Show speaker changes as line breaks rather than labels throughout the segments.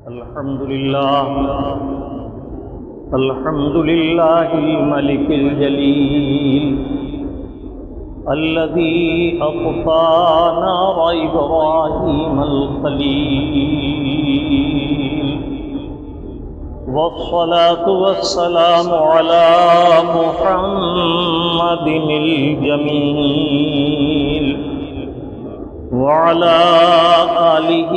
الحمد لله الملك الجليل الذي أطفى نار إبراهيم الخليل، والصلاة والسلام على محمد الجميل وعلى آله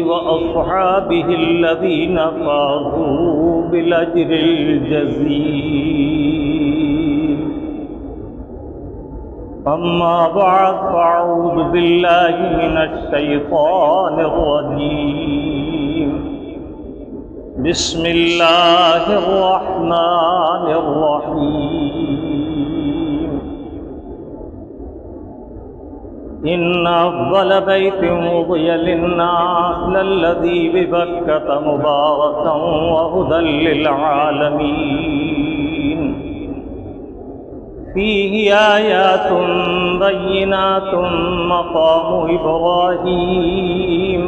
وأصحابه الذين فازوا بالأجر الجزيل. أما بعد، فأعوذ بالله من الشيطان الرجيم. بسم الله الرحمن الرحيم. إن أفضل بيت وضع للناس للذي ببكة مباركا وهدى للعالمين، فيه آيات بينات مقام إبراهيم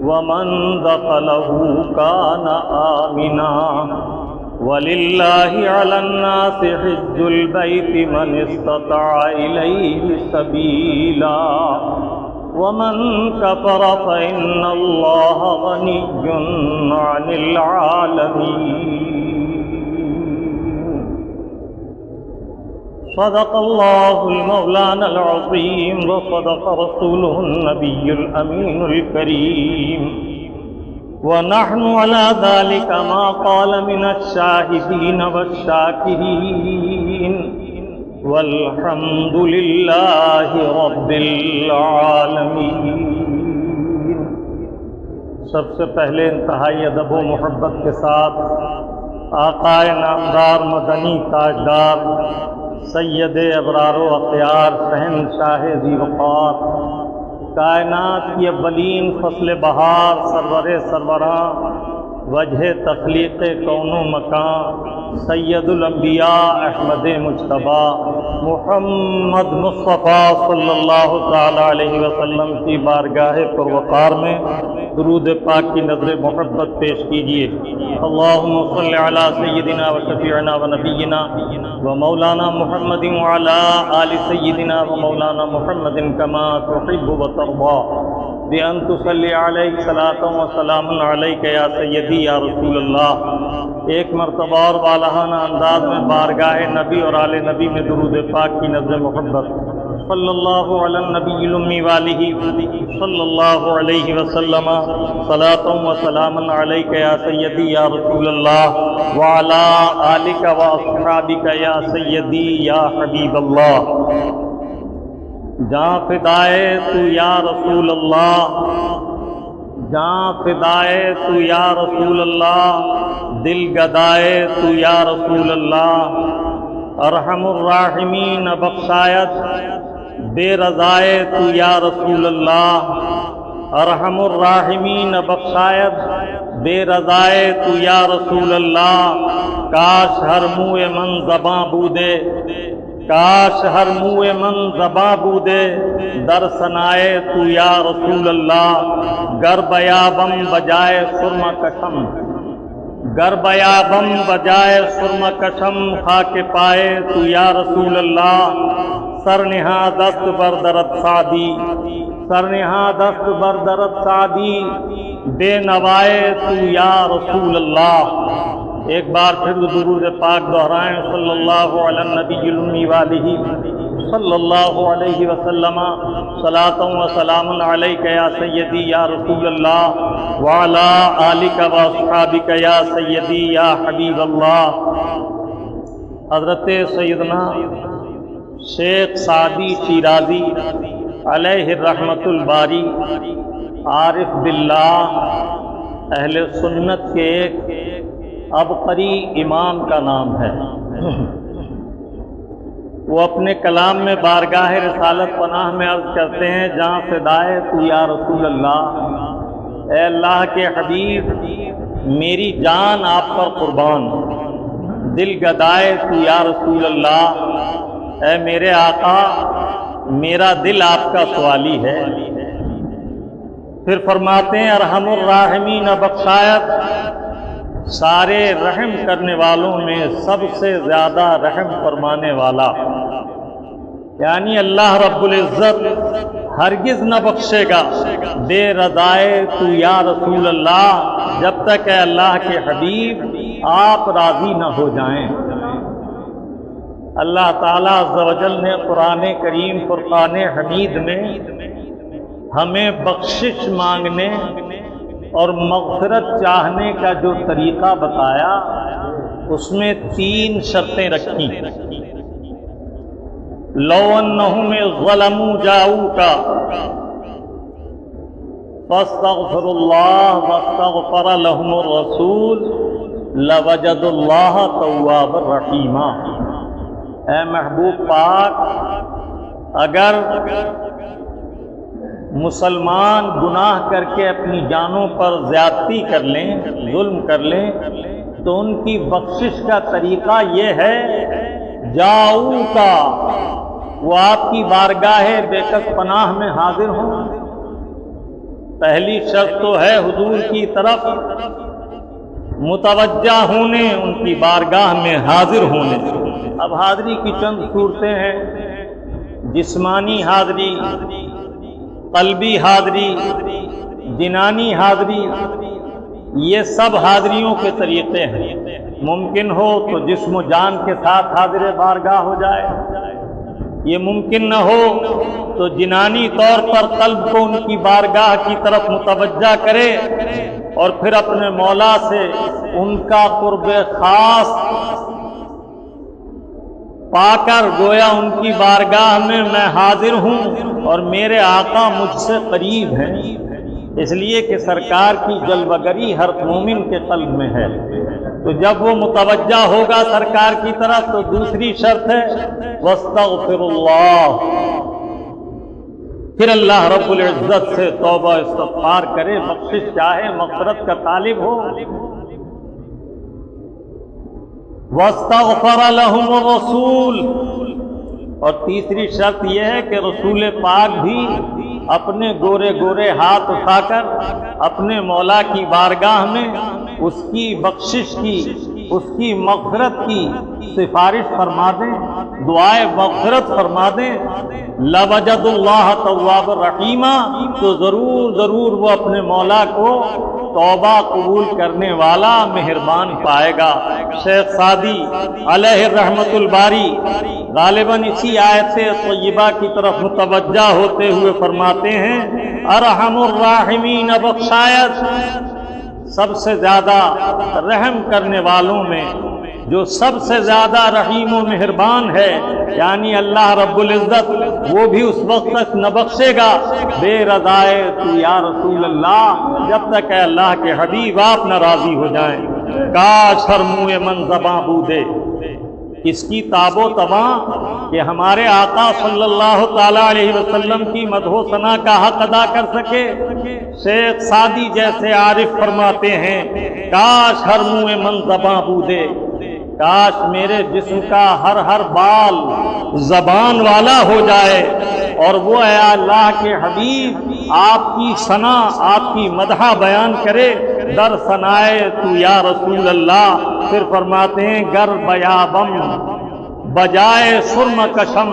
ومن دخله كان آمنا، ولله على الناس حج البيت من استطاع إليه سبيلا، ومن كفر فإن الله غني عن العالمين. صدق الله المولانا العظيم، وصدق رسوله النبي الأمين الكريم، ونحن على ذلك ما قال من الشاهدين والشاكرين، والحمد لله رب العالمین. سب سے پہلے انتہائی ادب و محبت کے ساتھ آقا نامدار مدنی تاجدار سید ابرار و اخیار شہنشاہ ذی وقار، کائنات کی اولین فصل بہار، سرور سروراں، وجہ تخلیق کون و مکان، سید الانبیاء احمد مجتبیٰ محمد مصطفیٰ صلی اللہ تعالی علیہ وسلم کی بارگاہ پروقار میں درود پاک کی نظر محبت پیش کیجیے. اللہم صلی علی سیدنا و شفیعنا و نبینا و مولانا محمد وعلی آل سیدنا و مولانا محمد کما تحب و ترضى بأن تصلی علیہ صلاۃ و سلام علیک یا سیدی یا رسول اللہ. ایک مرتبہ اور والہانہ انداز میں بارگاہ نبی اور آل نبی میں درود پاک کی نظر محبت. صلی اللہ علی النبی الامی والہ صلی اللہ علیہ وسلم صلاۃ و سلام علیک یا سیدی یا رسول اللہ وعلی آلک و اصحابک یا سیدی یا حبیب اللہ. جاں فدائے تو یا رسول اللہ، جاں فدائے تو یا رسول اللہ، دل گدائے تو یا رسول اللہ. ارحم الراحمین بخشایت بے رضائے تو یا رسول اللہ، ارحم الراحمین بخشایت بے رضائے تو یا رسول اللہ. کاش ہر منہ من زباں بودے، کاش ہر منہ من زباں بودے، در ثنائے تو یا رسول اللہ. گر بیا بم بجائے سرما کشم، گر بیا بم بجائے سرما کشم، خاک پائے تو یا رسول اللہ. سر نہا دست بر درد سعدی، سر نہا دست بر درد سعدی، بے نوائے تو یا رسول اللہ. ایک بار پھر درود پاک دہرائیں. صلی اللہ علی النبی الامی والہ صلی اللہ علیہ وسلم صلاۃ و سلام علیک یا سیدی یا رسول اللہ وعلی آلک و اصحابک یا سیدی یا حبیب اللہ. حضرت سیدنا شیخ سعدی شیرازی علیہ الرحمۃ الباری عارف باللہ اہل سنت کے ایک عبقری امام کا نام ہے. وہ اپنے کلام میں بارگاہ رسالت پناہ میں عرض کرتے ہیں، جہاں فدائے تو یا رسول اللہ، اے اللہ کے حبیب میری جان آپ پر قربان، دل گدائے تو یا رسول اللہ، اے میرے آقا میرا دل آپ کا سوالی ہے. پھر فرماتے ہیں ارحم الراحمین بخشایت سارے رحم کرنے والوں میں سب سے زیادہ رحم فرمانے والا، یعنی اللہ رب العزت ہرگز نہ بخشے گا بے رضائے تو یا رسول اللہ، جب تک اے اللہ کے حبیب آپ راضی نہ ہو جائیں۔ اللہ تعالیٰ عز و جل نے قرآن کریم فرقان حمید میں ہمیں بخشش مانگنے اور مغفرت چاہنے کا جو طریقہ بتایا، اس میں 3 شرطیں رکھی۔ لو انہم ظلموا جاؤک فاستغفروا اللہ واستغفر لهم الرسول لوجدوا اللہ توابا رحیما۔ اے محبوب پاک، اگر مسلمان گناہ کر کے اپنی جانوں پر زیادتی کر لیں، ظلم کر لیں، تو ان کی بخشش کا طریقہ یہ ہے جاؤ کا، وہ آپ کی بارگاہ بے کس پناہ میں حاضر ہوں۔ پہلی شرط تو ہے حضور کی طرف متوجہ ہونے، ان کی بارگاہ میں حاضر ہونے۔ اب حاضری کی چند صورتیں ہیں، جسمانی حاضری، قلبی حاضری، جنانی حاضری، یہ سب حاضریوں کے طریقے ہیں۔ ممکن ہو تو جسم و جان کے ساتھ حاضر بارگاہ ہو جائے، یہ ممکن نہ ہو تو جنانی طور پر قلب کو ان کی بارگاہ کی طرف متوجہ کرے اور پھر اپنے مولا سے ان کا قرب خاص پا کر گویا ان کی بارگاہ میں میں حاضر ہوں اور میرے آقا مجھ سے قریب ہیں، اس لیے کہ سرکار کی جلوگری ہر مومن کے قلب میں ہے۔ تو جب وہ متوجہ ہوگا سرکار کی طرف تو دوسری شرط ہے واستغفر اللہ، پھر اللہ رب العزت سے توبہ استغفار کرے، بخشش چاہے، مغفرت کا طالب ہو۔ واستغفر لهم الرسول، اور تیسری شرط یہ ہے کہ رسول پاک بھی اپنے گورے گورے ہاتھ اٹھا کر اپنے مولا کی بارگاہ میں اس کی بخشش کی، اس کی مغفرت کی سفارش فرما دیں، دعائے مغفرت فرما دیں۔ لوجد اللہ تواب الرحیمہ، تو ضرور ضرور وہ اپنے مولا کو توبہ قبول کرنے والا مہربان پائے گا۔ شیخ سعدی علیہ رحمت الباری غالباً اسی آیت طیبہ کی طرف متوجہ ہوتے ہوئے فرماتے ہیں ارحم الراحمین بخشایت سب سے زیادہ رحم کرنے والوں میں جو سب سے زیادہ رحیم و مہربان ہے، یعنی اللہ رب العزت وہ بھی اس وقت تک نہ بخشے گا بے رضائے تو یا رسول اللہ، جب تک کہ اللہ کے حبیب آپ نہ راضی ہو جائیں۔ کاش ہر منہ من زباں بودے، اس کی تاب و تواں کہ ہمارے آقا صلی اللہ تعالی علیہ وسلم کی مدح و ثنا کا حق ادا کر سکے۔ شیخ سعدی جیسے عارف فرماتے ہیں کاش ہر منہ من زباں بودے، کاش میرے جسم کا ہر ہر بال زبان والا ہو جائے اور وہ اے اللہ کے حبیب آپ کی ثنا، آپ کی مدح بیان کرے۔ در ثنائے تو یا رسول اللہ، پھر فرماتے ہیں گر بیابم بجائے سرم کشم،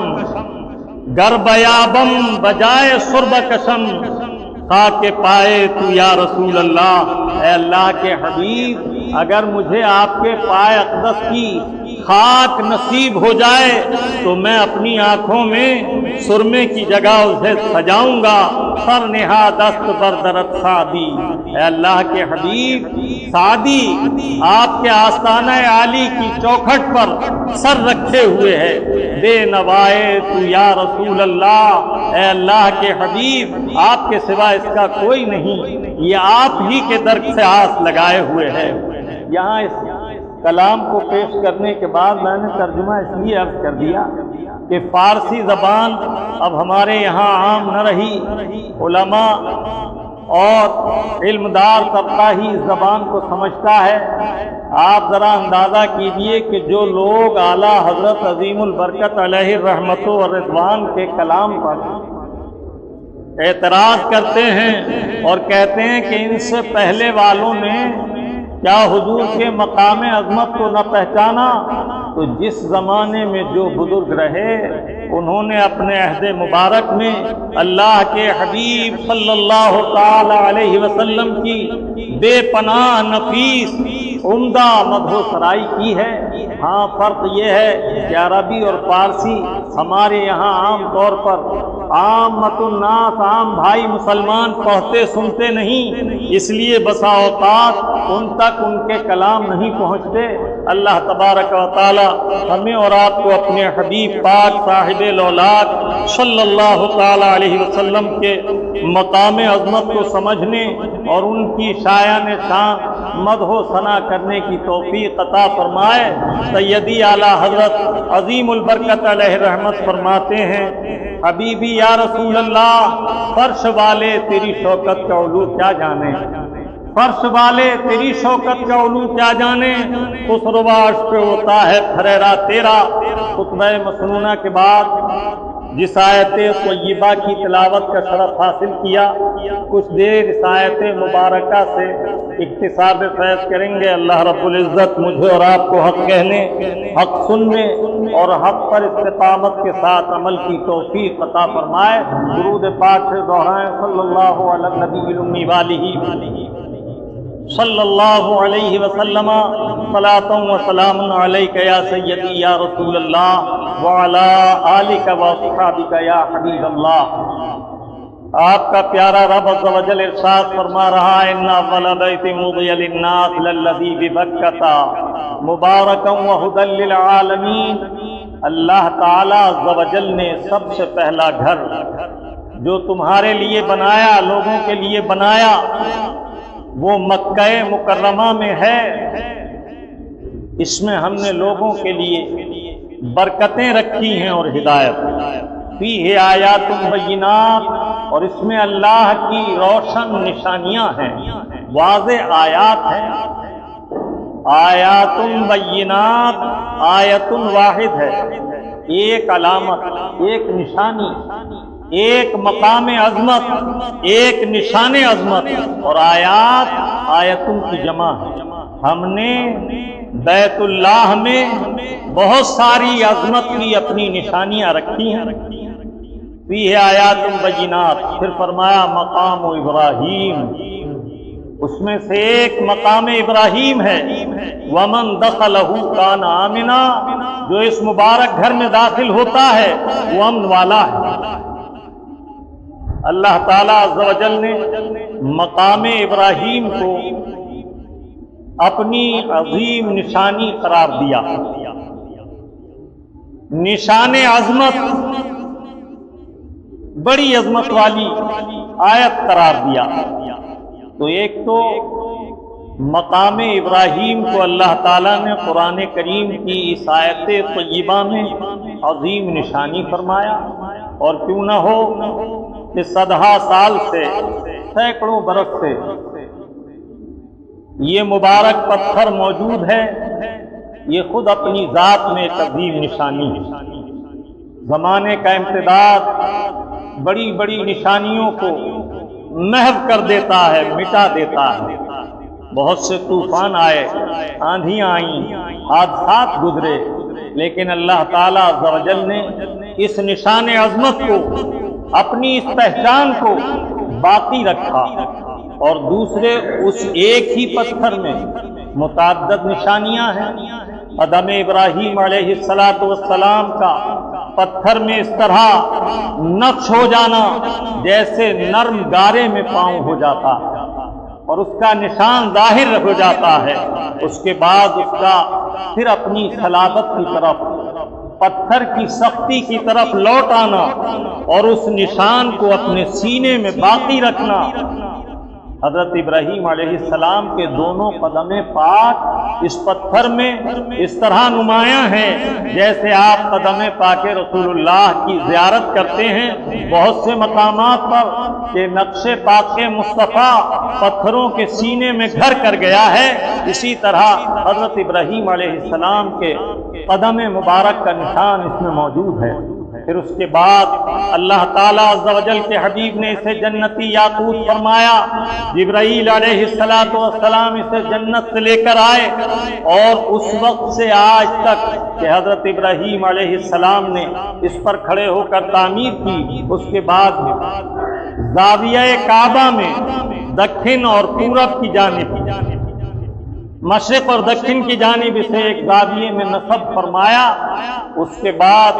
گر بیابم بجائے سرب کشم، خاک پائے تو یا رسول اللہ، اے اللہ کے حبیب اگر مجھے آپ کے پائے اقدس کی خاک نصیب ہو جائے تو میں اپنی آنکھوں میں سرمے کی جگہ اسے سجاؤں گا۔ سر نہا دست بردرت سعدی، اے اللہ کے حبیب سعدی آپ کے آستانہ عالی کی چوکھٹ پر سر رکھے ہوئے ہے، بے نوائے تو یا رسول اللہ، اے اللہ کے حبیب آپ کے سوا اس کا کوئی نہیں، یہ آپ ہی کے در سے آس لگائے ہوئے ہے۔ یہاں اس کلام کو پیش کرنے کے بعد میں نے ترجمہ اس لیے عرض کر دیا کہ فارسی زبان اب ہمارے یہاں عام نہ رہی، علماء اور علمدار طبقہ ہی اس زبان کو سمجھتا ہے۔ آپ ذرا اندازہ کیجئے کہ جو لوگ اعلیٰ حضرت عظیم البرکت علیہ الرحمت و رضوان کے کلام پر اعتراض کرتے ہیں اور کہتے ہیں کہ ان سے پہلے والوں نے کیا حضور کے مقام عظمت کو نہ پہچانا؟ تو جس زمانے میں جو بزرگ رہے انہوں نے اپنے عہد مبارک میں اللہ کے حبیب صلی اللہ تعالی علیہ وسلم کی بے پناہ نفیس عمدہ مدح و سرائی کی ہے۔ ہاں فرق یہ ہے کہ عربی اور فارسی ہمارے یہاں عام طور پر عامۃ الناس عام بھائی مسلمان پڑھتے سنتے نہیں، اس لیے بسا اوقات ان تک ان کے کلام نہیں پہنچتے۔ اللہ تبارک و تعالی ہمیں اور آپ کو اپنے حبیب پاک صاحب الاولاد صلی اللہ تعالی علیہ وسلم کے مقام عظمت کو سمجھنے اور ان کی شایان شان مدح و ثنا کرنے کی توفیق عطا فرمائے۔ سیدی اعلیٰ حضرت عظیم البرکت علیہ رحمت فرماتے ہیں، حبیبی یا رسول اللہ، فرش والے تیری شوکت کا علو کیا جانے، فرش والے تیری شوکت کا علو کیا جانے، خسرواش پہ ہوتا ہے پھریرا تیرا۔ خطبہ مسنونہ کے بعد جس آیت طیبہ کی تلاوت کا شرف حاصل کیا، کچھ دیر اس آیت مبارکہ سے اکتساب فیض کریں گے۔ اللہ رب العزت مجھے اور آپ کو حق کہنے، حق سننے اور حق پر استقامت کے ساتھ عمل کی توفیق عطا فرمائے۔ درود پاک سے دہرائیں، صلی اللہ علی النبی الامی والہ صلی اللہ علیہ وسلم، صلاۃ و سلام علیک یا سیدی یا رسول اللہ وعلی آلک و اصحابک یا حبیب اللہ۔ آپ کا پیارا رب عز و جل ارشاد فرما رہا ہے، ان اول بیت وضع للناس للذی ببکۃ مبارکا وہدی للعالمین۔ اللہ تعالی عز و جل نے سب سے پہلا گھر جو تمہارے لیے بنایا، لوگوں کے لیے بنایا، وہ مکہ مکرمہ میں ہے۔ اس میں ہم نے لوگوں کے لیے برکتیں رکھی ہیں اور ہدایت۔ فیہ آیات بینات، اور اس میں اللہ کی روشن نشانیاں ہیں، واضح آیات ہیں۔ آیات بینات، آیت واحد ہے، ایک علامت، ایک نشانی، ایک مقام عظمت، ایک نشان عظمت، اور آیات آیتوں کی جمع ہے۔ ہم نے بیت اللہ میں بہت ساری عظمت کی اپنی نشانیاں رکھی ہیں۔ فیہ آیات بینات، پھر فرمایا مقام ابراہیم، اس میں سے ایک مقام ابراہیم ہے۔ ومن دخلہ کان آمنا، جو اس مبارک گھر میں داخل ہوتا ہے وہ امن والا ہے۔ اللہ تعالیٰ عز و جل نے مقام ابراہیم کو اپنی عظیم نشانی قرار دیا، نشان عظمت، بڑی عظمت والی آیت قرار دیا۔ تو ایک تو مقام ابراہیم کو اللہ تعالیٰ نے قرآن کریم کی اس آیت طیبہ میں عظیم نشانی فرمایا، اور کیوں نہ ہو کہ صدہا سال سے، سینکڑوں برس سے یہ مبارک پتھر موجود ہے، یہ خود اپنی ذات میں ایک عظیم نشانی ہے۔ زمانے کا امتداد بڑی بڑی نشانیوں کو محو کر دیتا ہے، مٹا دیتا ہے۔ بہت سے طوفان آئے، آندھیاں آئیں، حادثات گزرے، لیکن اللہ تعالیٰ عز و جل نے اس نشان عظمت کو، اپنی اس پہچان کو باقی رکھا، اور دوسرے اس ایک ہی پتھر میں متعدد نشانیاں ہیں۔ قدم ابراہیم علیہ السلام کا پتھر میں اس طرح نقش ہو جانا جیسے نرم گارے میں پاؤں ہو جاتا ہے، اور اس کا نشان ظاہر ہو جاتا ہے۔ اس کے بعد اس کا پھر اپنی صلابت کی طرف، پتھر کی سختی کی طرف لوٹ آنا، اور اس نشان کو اپنے سینے میں باقی رکھنا۔ حضرت ابراہیم علیہ السلام کے دونوں قدم پاک اس پتھر میں اس طرح نمایاں ہیں جیسے آپ قدم پاک رسول اللہ کی زیارت کرتے ہیں بہت سے مقامات پر کہ نقش پاک مصطفیٰ پتھروں کے سینے میں گھر کر گیا ہے، اسی طرح حضرت ابراہیم علیہ السلام کے قدم مبارک کا نشان اس میں موجود ہے۔ پھر اس کے بعد اللہ تعالیٰ عز و جل کے حبیب نے اسے جنتی یاقوت فرمایا، جبرائیل علیہ السلام اسے جنت سے لے کر آئے، اور اس وقت سے آج تک کہ حضرت ابراہیم علیہ السلام نے اس پر کھڑے ہو کر تعمیر کی، اس کے بعد زاویہ کعبہ میں دکن اور پورب کی جانب، مشرق اور دکن کی جانب اسے ایک زاویے میں نصب فرمایا۔ اس کے بعد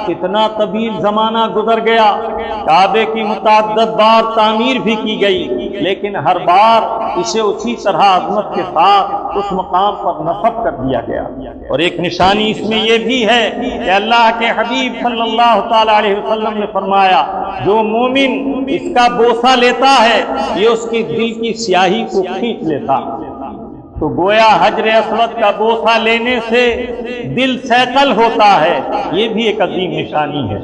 اتنا طویل زمانہ گزر گیا، کعبے کی متعدد بار تعمیر بھی کی گئی، لیکن ہر بار اسے اسی طرح عظمت کے ساتھ اس مقام پر نصب کر دیا گیا۔ اور ایک نشانی اس میں یہ بھی ہے کہ اللہ کے حبیب صلی اللہ تعالی علیہ وسلم نے فرمایا، جو مومن اس کا بوسہ لیتا ہے یہ اس کی دل کی سیاہی کو کھینچ لیتا۔ تو گویا حجر اسود کا بوسہ لینے سے دل سیکل ہوتا ہے، یہ بھی ایک عظیم نشانی ہے۔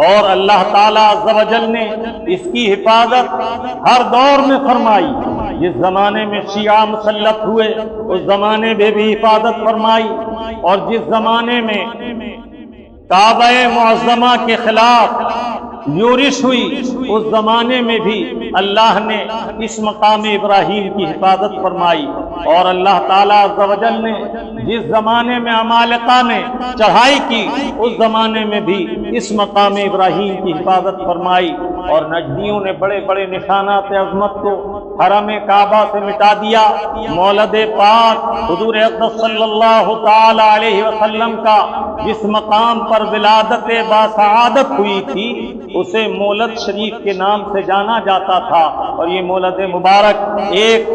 اور اللہ تعالیٰ عز و جل نے اس کی حفاظت ہر دور میں فرمائی، جس زمانے میں شیعہ مسلط ہوئے اس زمانے میں بھی حفاظت فرمائی، اور جس زمانے میں کعبہ معظمہ کے خلاف یورش ہوئی اس زمانے میں بھی اللہ نے اس مقام ابراہیم کی حفاظت فرمائی۔ اور اللہ تعالیٰ عز و جل نے جس زمانے میں عمالقہ نے چڑھائی کی اس زمانے میں بھی اس مقام ابراہیم کی حفاظت فرمائی، اور نجدیوں نے بڑے بڑے نشانات عظمت کو حرم کعبہ سے مٹا دیا۔ مولد پاک حضور اقدس صلی اللہ تعالی علیہ وسلم کا جس مقام پر ولادت باسعادت ہوئی تھی اسے مولد شریف کے نام سے جانا جاتا تھا، اور یہ مولد مبارک ایک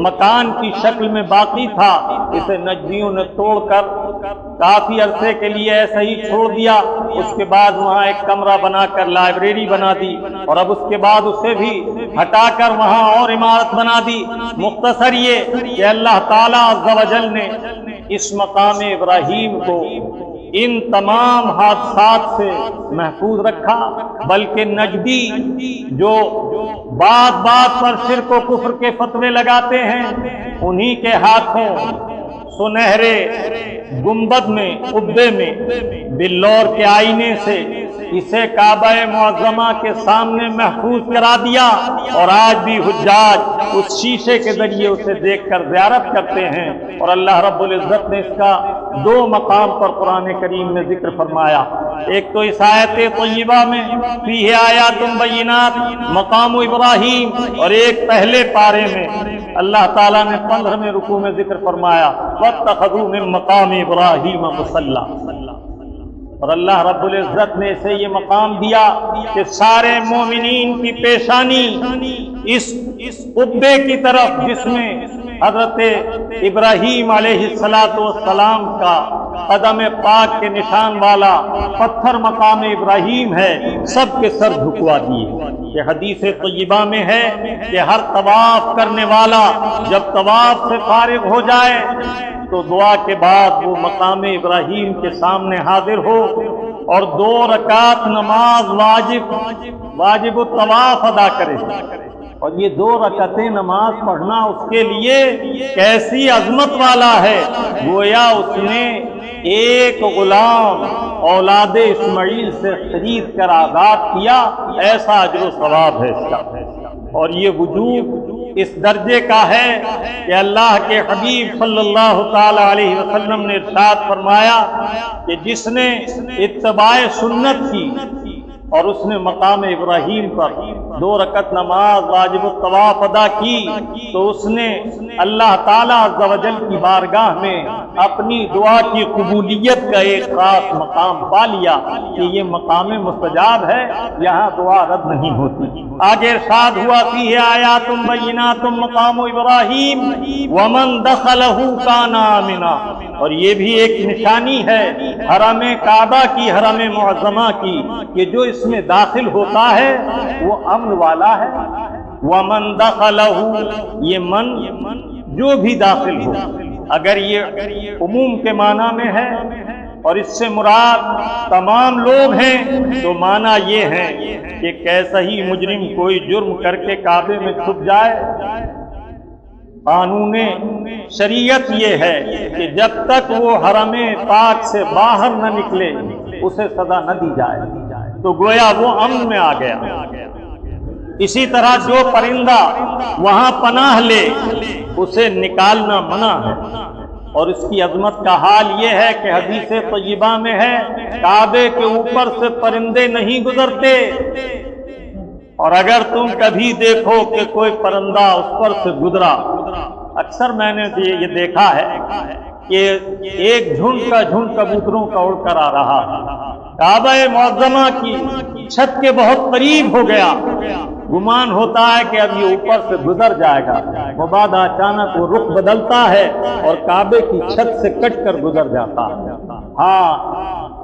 مکان کی شکل میں باقی تھا، اسے نجدیوں نے توڑ کر کافی عرصے کے لیے ایسا ہی چھوڑ دیا۔ اس کے بعد وہاں ایک کمرہ بنا کر لائبریری بنا دی، اور اب اس کے بعد اسے بھی ہٹا کر وہاں اور عمارت بنا دی۔ مختصر یہ کہ اللہ تعالیٰ عز و جل نے اس مقام ابراہیم کو ان تمام حادثات سے محفوظ رکھا، بلکہ نجدی جو بات بات پر شرک و کفر کے فتوے لگاتے ہیں انہی کے ہاتھوں سنہرے گنبد میں قبے میں بلور کے آئینے سے اسے کعبہ معظمہ کے سامنے محفوظ کرا دیا، اور آج بھی حجاج اس شیشے کے ذریعے اسے دیکھ کر زیارت کرتے ہیں۔ اور اللہ رب العزت نے اس کا دو مقام پر قرآن کریم میں ذکر فرمایا، ایک تو اس آیت طیبہ میں فیہ آیات بینات مقام ابراہیم، اور ایک پہلے پارے میں اللہ تعالیٰ نے 15ویں رکوع میں ذکر فرمایا واتخذوا من مقام ابراہیم مصلی، اور اللہ رب العزت نے اسے یہ مقام دیا کہ سارے مومنین کی پیشانی اس قبے کی طرف جس میں حضرت ابراہیم علیہ السلام کا قدم پاک کے نشان والا پتھر مقام ابراہیم ہے، سب کے سر جھکوا دیے۔ یہ حدیث طیبہ میں ہے کہ ہر طواف کرنے والا جب طواف سے فارغ ہو جائے تو دعا کے بعد وہ مقام ابراہیم کے سامنے حاضر ہو اور 2 رکعت نماز واجب الطواف ادا کرے، اور یہ 2 رکعتیں نماز پڑھنا اس کے لیے کیسی عظمت والا ہے، گویا اس نے ایک غلام اولاد اسماعیل سے خرید کر آزاد کیا، ایسا اجر و ثواب ہے اس کا۔ اور یہ وجوب اس درجے کا ہے کہ اللہ کے حبیب صلی اللہ تعالی علیہ وسلم نے ارشاد فرمایا کہ جس نے اتباع سنت کی اور اس نے مقام ابراہیم پر 2 رکعت نماز واجب الطواف ادا کی تو اس نے اللہ تعالیٰ عز و جل کی بارگاہ میں اپنی دعا کی قبولیت کا ایک خاص مقام پا لیا کہ یہ مقام مستجاب ہے، یہاں دعا رد نہیں ہوتی۔ آگے ارشاد ہوا فیہ آیات بینات مقام ابراہیم ومن دخلہ کان آمنا، اور یہ بھی ایک نشانی ہے حرم کعبہ کی، حرم معظمہ کی، کہ جو اس میں داخل ہوتا ہے وہ امن والا ہے۔ ومن دخلہ، یہ من جو بھی داخل ہو، اگر یہ عموم کے معنی میں ہے اور اس سے مراد تمام لوگ ہیں تو معنی یہ ہے کہ کیسا ہی مجرم کوئی جرم کر کے کعبے میں چھپ جائے، قانون شریعت یہ ہے کہ جب تک وہ حرم پاک سے باہر نہ نکلے اسے سزا نہ دی جائے۔ تو گویا وہ امن میں آ گیا۔ اسی طرح جو پرندہ وہاں پناہ لے اسے نکالنا منع ہے، اور اس کی عظمت کا حال یہ ہے کہ حدیث طیبہ میں ہے کعبے کے اوپر سے پرندے نہیں گزرتے، اور اگر تم کبھی دیکھو کہ کوئی پرندہ اس پر سے گزرا، اکثر میں نے یہ دیکھا ہے کہ ایک جھنڈ کا جھنڈ کبوتروں کا اڑ کر آ رہا کعبہ معظمہ کی چھت کے بہت قریب ہو گیا، گمان ہوتا ہے کہ اب یہ اوپر سے گزر جائے گا، مباد اچانک وہ رخ بدلتا ہے اور کعبے کی چھت سے کٹ کر گزر جاتا ہے۔ ہاں،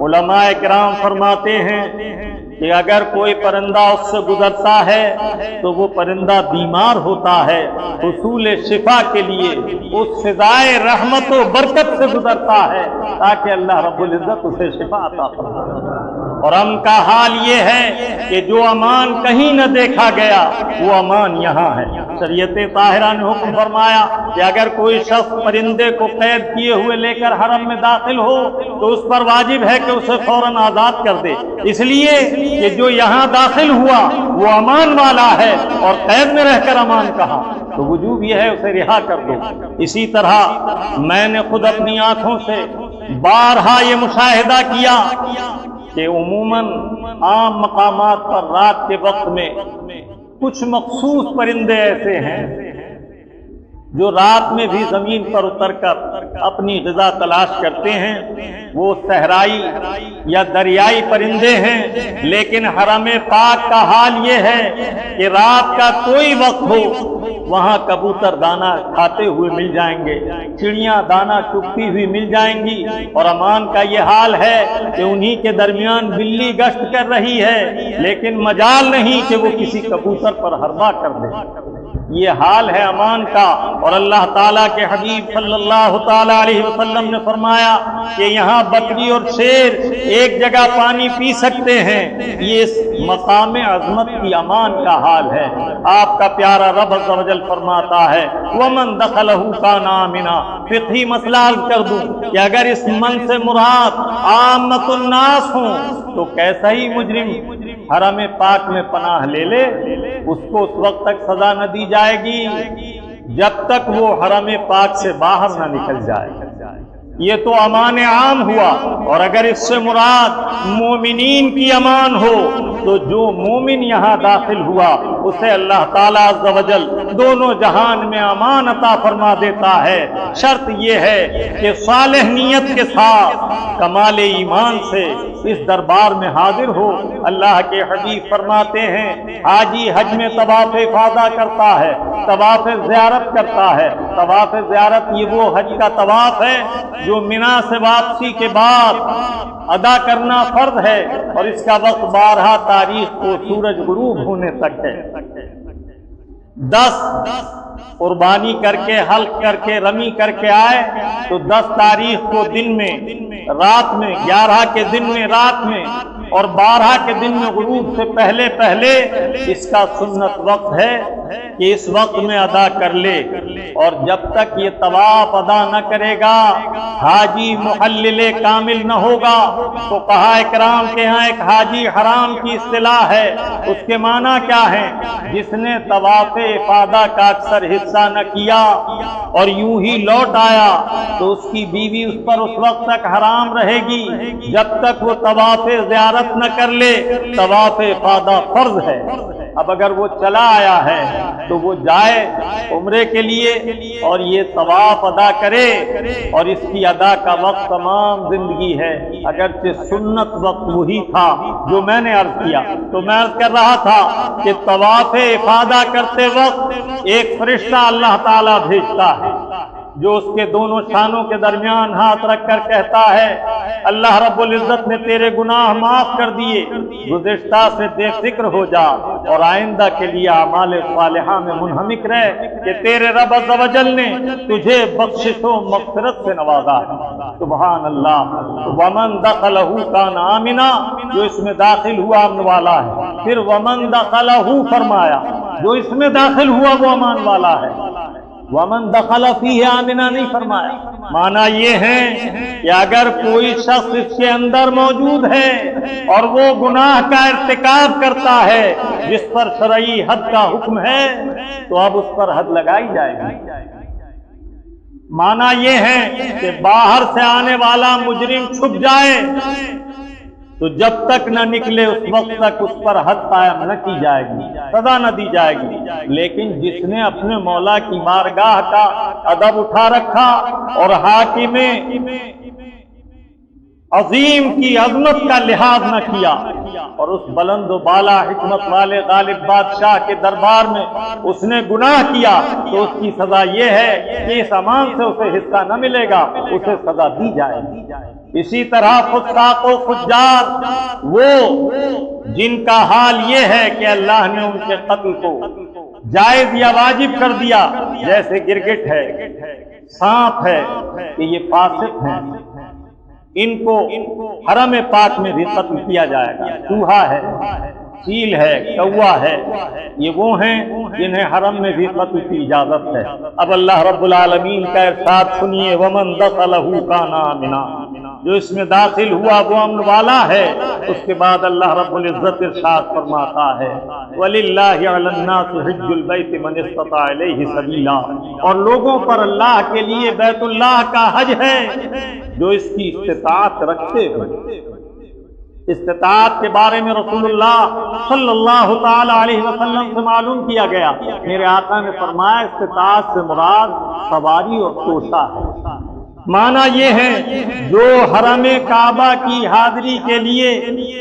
علماء کرام فرماتے ہیں کہ اگر کوئی پرندہ اس سے گزرتا ہے تو وہ پرندہ بیمار ہوتا ہے، حصول شفا کے لیے اس فضائے رحمت و برکت سے گزرتا ہے تاکہ اللہ رب العزت اسے شفا عطا فرمائے۔ اور امن کا حال یہ ہے کہ جو امان کہیں نہ دیکھا گیا وہ امان یہاں ہے۔ شریعت طاہرہ نے حکم فرمایا کہ اگر کوئی شخص پرندے کو قید کیے ہوئے لے کر حرم میں داخل ہو تو اس پر واجب ہے کہ اسے فوراً آزاد کر دے، اس لیے کہ جو یہاں داخل ہوا وہ امان والا ہے، اور قید میں رہ کر امان کہا تو وجوب یہ ہے اسے رہا کر دو۔ اسی طرح میں نے خود اپنی آنکھوں سے بارہا یہ مشاہدہ کیا کہ عموماً عام مقامات پر رات کے وقت میں کچھ مخصوص پرندے ایسے ہیں جو رات میں بھی زمین پر اتر کر اپنی غذا تلاش کرتے ہیں، وہ صحرائی یا دریائی پرندے ہیں، لیکن حرم پاک کا حال یہ ہے کہ رات کا کوئی وقت ہو وہاں کبوتر دانہ کھاتے ہوئے مل جائیں گے، چڑیاں دانہ چگتی ہوئی مل جائیں گی، اور امان کا یہ حال ہے کہ انہی کے درمیان بلی گشت کر رہی ہے، لیکن مجال نہیں کہ وہ کسی کبوتر پر حربہ کر دے۔ یہ حال ہے امان کا، اور اللہ تعالیٰ کے حبیب صلی اللہ تعالیٰ علیہ وسلم نے فرمایا کہ یہاں بکری اور شیر ایک جگہ پانی پی سکتے ہیں، یہ اس مقام عظمت کی امان کا حال ہے۔ آپ کا پیارا رب عز و جل فرماتا ہے وَمَن دَخَلَهُ كَانَ آمِنًا۔ فقہی مسئلہ عرض کر دوں کہ اگر اس من سے مراد عامت الناس ہوں تو کیسا ہی مجرم حرم پاک میں پناہ لے لے، اس کو اس وقت تک سزا نہ دی جائے گی جب تک وہ حرم پاک سے باہر نہ نکل جائے۔ یہ تو امان عام ہوا، اور اگر اس سے مراد مومنین کی امان ہو تو جو مومن یہاں داخل ہوا اسے اللہ تعالیٰ عز و جل دونوں جہان میں امان عطا فرما دیتا ہے۔ شرط یہ ہے کہ صالح نیت کے ساتھ کمال ایمان سے اس دربار میں حاضر ہو۔ اللہ کے حبیب فرماتے ہیں حاجی حج میں طواف افاضہ کرتا ہے، طواف زیارت کرتا ہے۔ طواف زیارت یہ وہ حج کا طواف ہے جو منا سے واپسی کے بعد ادا کرنا فرض ہے، اور اس کا وقت 12 تاریخ کو سورج غروب ہونے تک ہے۔ 10 قربانی کر کے حلق کر کے رمی کر کے آئے تو 10 تاریخ کو دن میں رات میں، 11 کے دن میں رات میں، اور 12 کے دن میں غروب سے پہلے پہلے اس کا سنت وقت ہے کہ اس وقت میں ادا کر لے، اور جب تک یہ طواف ادا نہ کرے گا حاجی محلل کامل نہ ہوگا۔ تو فقہاء کرام کے ہاں ایک حاجی حرام کی اصطلاح ہے، اس کے معنی کیا ہے؟ جس نے طواف افاضہ کا اکثر حصہ نہ کیا اور یوں ہی لوٹ آیا تو اس کی بیوی اس پر اس وقت تک حرام رہے گی جب تک وہ طواف زیارت نہ کر لے۔ طواف افاضہ فرض ہے۔ اب اگر وہ چلا آیا ہے تو وہ جائے عمرے کے لیے اور یہ طواف ادا کرے، اور اس کی ادا کا وقت تمام زندگی ہے، اگرچہ سنت وقت وہی تھا جو میں نے عرض کیا۔ تو میں عرض کر رہا تھا کہ طواف افاضہ کرتے وقت ایک فرشتہ اللہ تعالیٰ بھیجتا ہے جو اس کے دونوں شانوں کے درمیان ہاتھ رکھ کر کہتا ہے اللہ رب العزت نے تیرے گناہ معاف کر دیے، گزشتہ سے بے فکر ہو جا اور آئندہ کے لیے اعمال صالحہ میں منہمک رہ کہ تیرے رب عز و جل نے تجھے بخشش و مغفرت سے نوازا ہے۔ سبحان اللہ۔ ومن دخلہ کان آمنا، جو اس میں داخل ہوا امن والا ہے۔ پھر ومن دخلہ فرمایا، جو اس میں داخل ہوا وہ امان والا ہے۔ ومن دخل فیہ آمنا نہیں فرمایا. معنی یہ ہے کہ اگر کوئی شخص اس کے اندر موجود ہے اور وہ گناہ کا ارتکاب کرتا ہے جس پر شرعی حد کا حکم ہے تو اب اس پر حد لگائی جائے گی. معنی یہ ہے کہ باہر سے آنے والا مجرم چھپ جائے تو جب تک نہ نکلے اس وقت تک اس پر حد قائم نہ کی جائے گی، سزا نہ دی جائے گی. لیکن جس نے اپنے مولا کی بارگاہ کا ادب اٹھا رکھا اور حاکم عظیم کی عظمت کا لحاظ نہ کیا اور اس بلند و بالا حکمت والے غالب بادشاہ کے دربار میں اس نے گناہ کیا تو اس کی سزا یہ ہے کہ اس امان سے اسے حصہ نہ ملے گا، اسے سزا دی جائے گی. اسی طرح فساق و فجار وہ جن کا حال یہ ہے کہ اللہ نے ان کے قتل کو جائز یا واجب کر دیا، جیسے گرگٹ ہے، سانپ ہے، کہ یہ فاسق ہیں، ان کو حرم پاک میں بھی قتل کیا جائے گا. چوہا ہے، چیل ہے، کوا ہے، یہ وہ ہیں جنہیں حرم میں بھی قتل کی اجازت ہے. اب اللہ رب العالمین کا ارشاد سنیے، ومن دخلہ کان آمنا، جو اس میں داخل ہوا وہ امن والا ہے. اس کے بعد اللہ رب العزت ارشاد فرماتا ہے، وَلِلَّهِ عَلَى النَّاسِ حِجُّ الْبَيْتِ مَنِ اسْتَطَاعَ إِلَيْهِ سَبِيلًا، اور لوگوں پر اللہ کے لیے بیت اللہ کا حج ہے جو اس کی استطاعت رکھتے ہوئے. استطاعت کے بارے میں رسول اللہ صلی اللہ تعالی علیہ وسلم سے معلوم کیا گیا. میرے آقا نے فرمایا استطاعت سے مراد سواری اور توشہ ہے. معنی یہ ہے جو حرم کعبہ کی حاضری کے لیے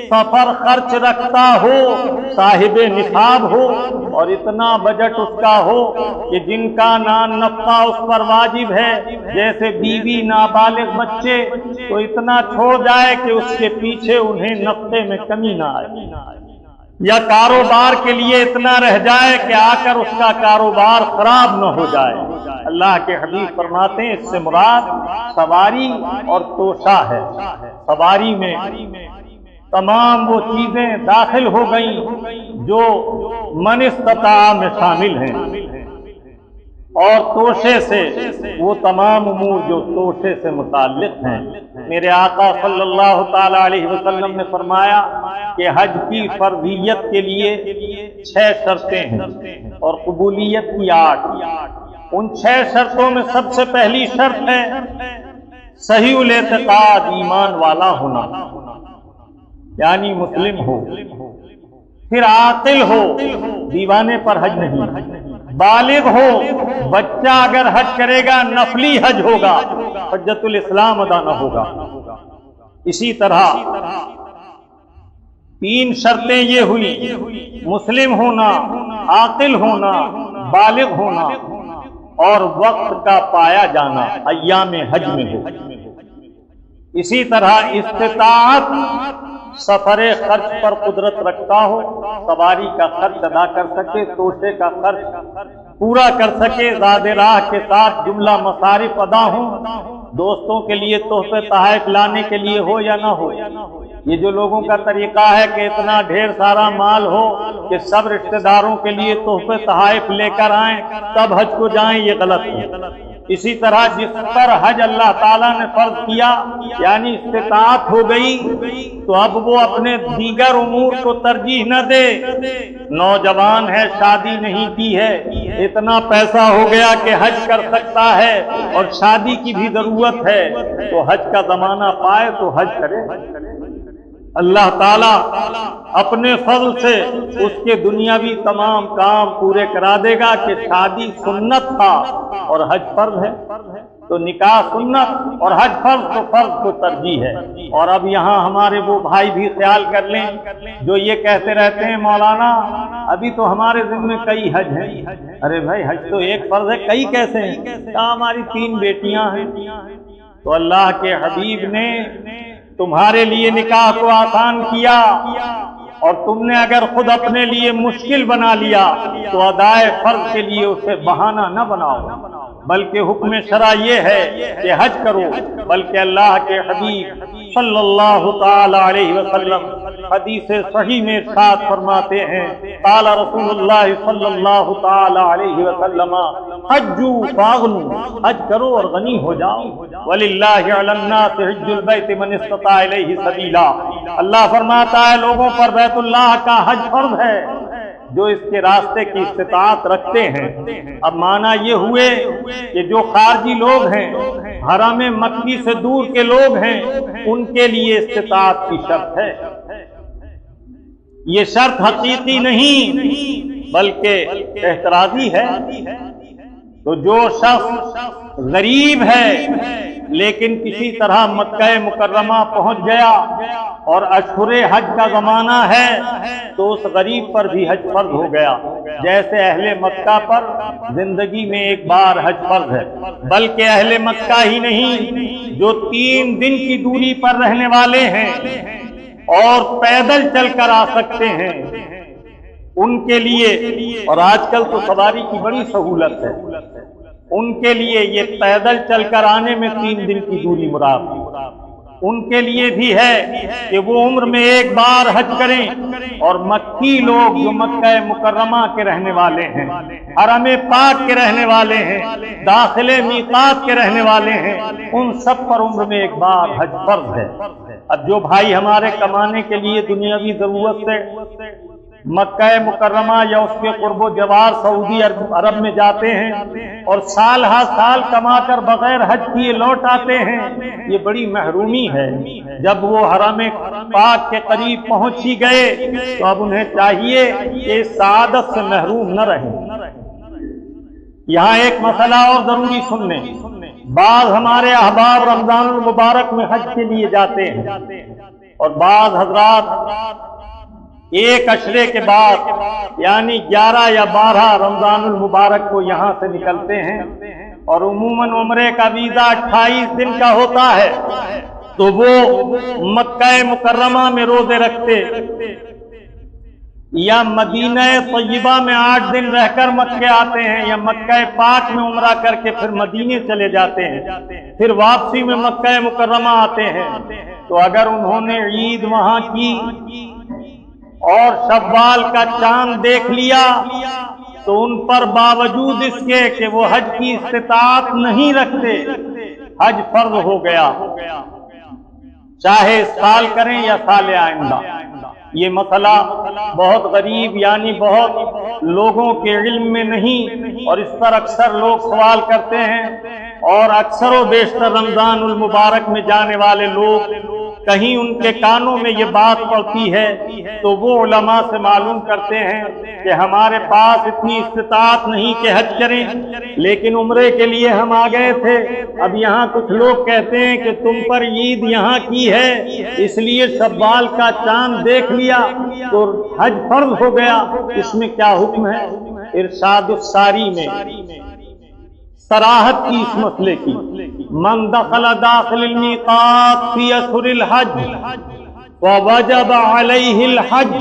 سفر خرچ رکھتا ہو، صاحب نصاب ہو اور اتنا بجٹ اس کا ہو کہ جن کا نان نفقہ اس پر واجب ہے، جیسے بیوی، نابالغ بچے، تو اتنا چھوڑ جائے کہ اس کے پیچھے انہیں نفقے میں کمی نہ آئے، یا کاروبار کے لیے اتنا رہ جائے کہ آ کر اس کا کاروبار خراب نہ ہو جائے. اللہ کے حبیب فرماتے ہیں اس سے مراد سواری اور توشہ ہے. سواری میں تمام وہ چیزیں داخل ہو گئیں جو من استطاع میں شامل ہیں، اور توشے سے وہ تمام امور جو توشے سے متعلق ہیں. میرے آقا صلی اللہ تعالی علیہ وسلم نے فرمایا کہ حج کی فرضیت کے لیے 6 شرطیں ہیں اور قبولیت کی 8. ان 6 شرطوں میں سب سے پہلی شرط ہے صحیح الاعتقاد، ایمان والا ہونا، یعنی مسلم ہو. پھر عاقل ہو، دیوانے پر حج نہیں، بالغ ہو، بچہ اگر حج کرے گا نفلی حج ہوگا، حجۃ الاسلام ادا نہ ہوگا. اسی طرح 3 شرطیں یہ ہوئی، مسلم ہونا، عاقل ہونا، بالغ ہونا اور وقت کا پایا جانا ایام حج میں ہو. اسی طرح استطاعت، سفر خرچ پر قدرت رکھتا ہو، سواری کا خرچ ادا کر سکے، توشے کا خرچ پورا کر سکے، زاد راہ کے ساتھ جملہ مصارف ادا ہوں، دوستوں کے لیے تحفے تحائف لانے کے لیے ہو یا نہ ہو. یہ جو لوگوں کا طریقہ ہے کہ اتنا ڈھیر سارا مال ہو کہ سب رشتہ داروں کے لیے تحفے تحائف لے کر آئیں تب حج کو جائیں، یہ غلط ہے. اسی طرح جس پر حج اللہ تعالیٰ نے فرض کیا یعنی استطاعت ہو گئی تو اب وہ اپنے دیگر امور کو ترجیح نہ دے. نوجوان ہے، شادی نہیں کی ہے، اتنا پیسہ ہو گیا کہ حج کر سکتا ہے اور شادی کی بھی ضرورت ہے تو حج کا زمانہ پائے تو حج کرے. اللہ تعالیٰ اپنے فضل سے اس کے دنیاوی تمام کام پورے کرا دے گا کہ شادی سنت تھا اور حج فرض ہے، تو نکاح سنت اور حج فرض تو فرض کو ترجیح ہے. اور اب یہاں ہمارے وہ بھائی بھی خیال کر لیں جو یہ کہتے رہتے ہیں مولانا ابھی تو ہمارے ذمہ کئی حج ہیں. ارے بھائی حج تو ایک فرض ہے، کئی کیسے ہیں؟ ہماری 3 بیٹیاں ہیں. تو اللہ کے حبیب نے تمہارے لیے نکاح کو آسان کیا اور تم نے اگر خود اپنے لیے مشکل بنا لیا تو ادائے فرض کے لیے اسے بہانہ نہ بناؤ. بلکہ حکم شرع یہ ہے کہ حج کرو، بلکہ اللہ کے حبیب صلی اللہ تعالی علیہ وسلم حدیث صحیح میں ارشاد فرماتے ہیں، قال رسول اللہ صلی اللہ تعالی علیہ وسلم حجوا فاغنوا، حج کرو اور غنی ہو جاؤ، وللہ علی الناس حج البیت من استطاع الیہ سبیلا، اللہ فرماتا ہے لوگوں پر بیت اللہ کا حج فرض ہے جو اس کے راستے کی استطاعت رکھتے ہیں۔ اب معنی یہ ہوئے کہ جو خارجی لوگ ہیں، حرم مکی سے دور کے لوگ ہیں، ان کے لیے استطاعت کی شرط ہے۔ یہ شرط حقیقی نہیں بلکہ اعتراضی ہے۔ تو جو شخص غریب ہے لیکن کسی طرح مکہ مکرمہ پہنچ گیا اور اشہر حج کا زمانہ ہے تو اس غریب پر بھی حج فرض ہو گیا، جیسے اہل مکہ پر زندگی میں ایک بار حج فرض ہے، بلکہ اہل مکہ ہی نہیں جو 3 دن کی دوری پر رہنے والے ہیں اور پیدل چل کر آ سکتے ہیں ان کے لیے، اور آج کل تو سواری کی بڑی سہولت ہے، ان کے لیے یہ پیدل چل کر آنے میں 3 دن کی دوری مراد ہے، ان کے لیے بھی ہے کہ وہ عمر میں ایک بار حج کریں، اور مکی لوگ جو مکہ مکرمہ کے رہنے والے ہیں، حرم پاک کے رہنے والے ہیں، داخل میقات کے رہنے والے ہیں، ان سب پر عمر میں ایک بار حج فرض ہے۔ اب جو بھائی ہمارے کمانے کے لیے دنیاوی ضرورت سے مکہ مکرمہ یا اس کے قرب و جوار سعودی عرب میں جاتے ہیں اور سال ہر سال کما کر بغیر حج کیے لوٹ آتے ہیں، یہ بڑی محرومی ہے۔ جب وہ حرم پاک کے قریب پہنچ ہی گئے تو اب انہیں چاہیے کہ اس سعادت سے محروم نہ رہیں۔ یہاں ایک مسئلہ اور ضروری سن لیں، بعض ہمارے احباب رمضان المبارک میں حج کے لیے جاتے ہیں اور بعض حضرات ایک عشرے کے بعد یعنی 11 یا 12 رمضان المبارک کو یہاں سے نکلتے ہیں، اور عموماً عمرے کا ویزا 28 دن کا ہوتا ہے، تو وہ مکہ مکرمہ میں روزے رکھتے یا مدینہ طیبہ میں 8 دن رہ کر مکہ آتے ہیں، یا مکہ پاک میں عمرہ کر کے پھر مدینے چلے جاتے ہیں، پھر واپسی میں مکہ مکرمہ آتے ہیں، تو اگر انہوں نے عید وہاں کی اور شوال کا چاند دیکھ لیا تو ان پر باوجود اس کے کہ وہ حج کی استطاعت نہیں رکھتے، حج فرض ہو گیا، چاہے سال کریں یا سال آئندہ۔ یہ مسئلہ بہت غریب یعنی بہت لوگوں کے علم میں نہیں، اور اس پر اکثر لوگ سوال کرتے ہیں، اور اکثر و بیشتر رمضان المبارک میں جانے والے لوگ کہیں ان کے کانوں میں یہ بات پڑتی ہے تو وہ علماء سے معلوم کرتے ہیں کہ ہمارے پاس اتنی استطاعت نہیں کہ حج کریں، لیکن عمرے کے لیے ہم آ گئے تھے، اب یہاں کچھ لوگ کہتے ہیں کہ تم پر عید یہاں کی ہے اس لیے شوال کا چاند دیکھ لیا تو حج فرض ہو گیا، اس میں کیا حکم ہے؟ ارشاد الساری میں صراحت کی اس مسئلے کی، من دخل داخل المیقات فی اشہر الحج ووجب علیہ الحج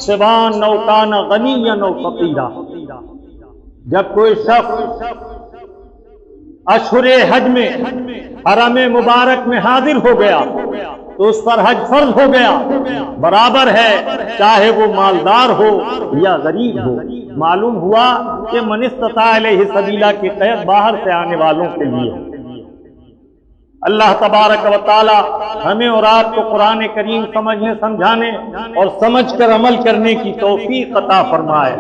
سواء لو کان غنیا او فقیرا، جب کوئی شخص اشہر حج میں حرم مبارک میں حاضر ہو گیا تو اس پر حج فرض ہو گیا، برابر ہے چاہے وہ مالدار ہو یا غریب ہو۔ معلوم ہوا کہ من استطاع الیہ سبیلا کی قید باہر سے آنے والوں کے لیے۔ اللہ تبارک و تعالی ہمیں اور آپ کو قرآن کریم سمجھنے سمجھانے اور سمجھ کر عمل کرنے کی توفیق عطا فرمائے۔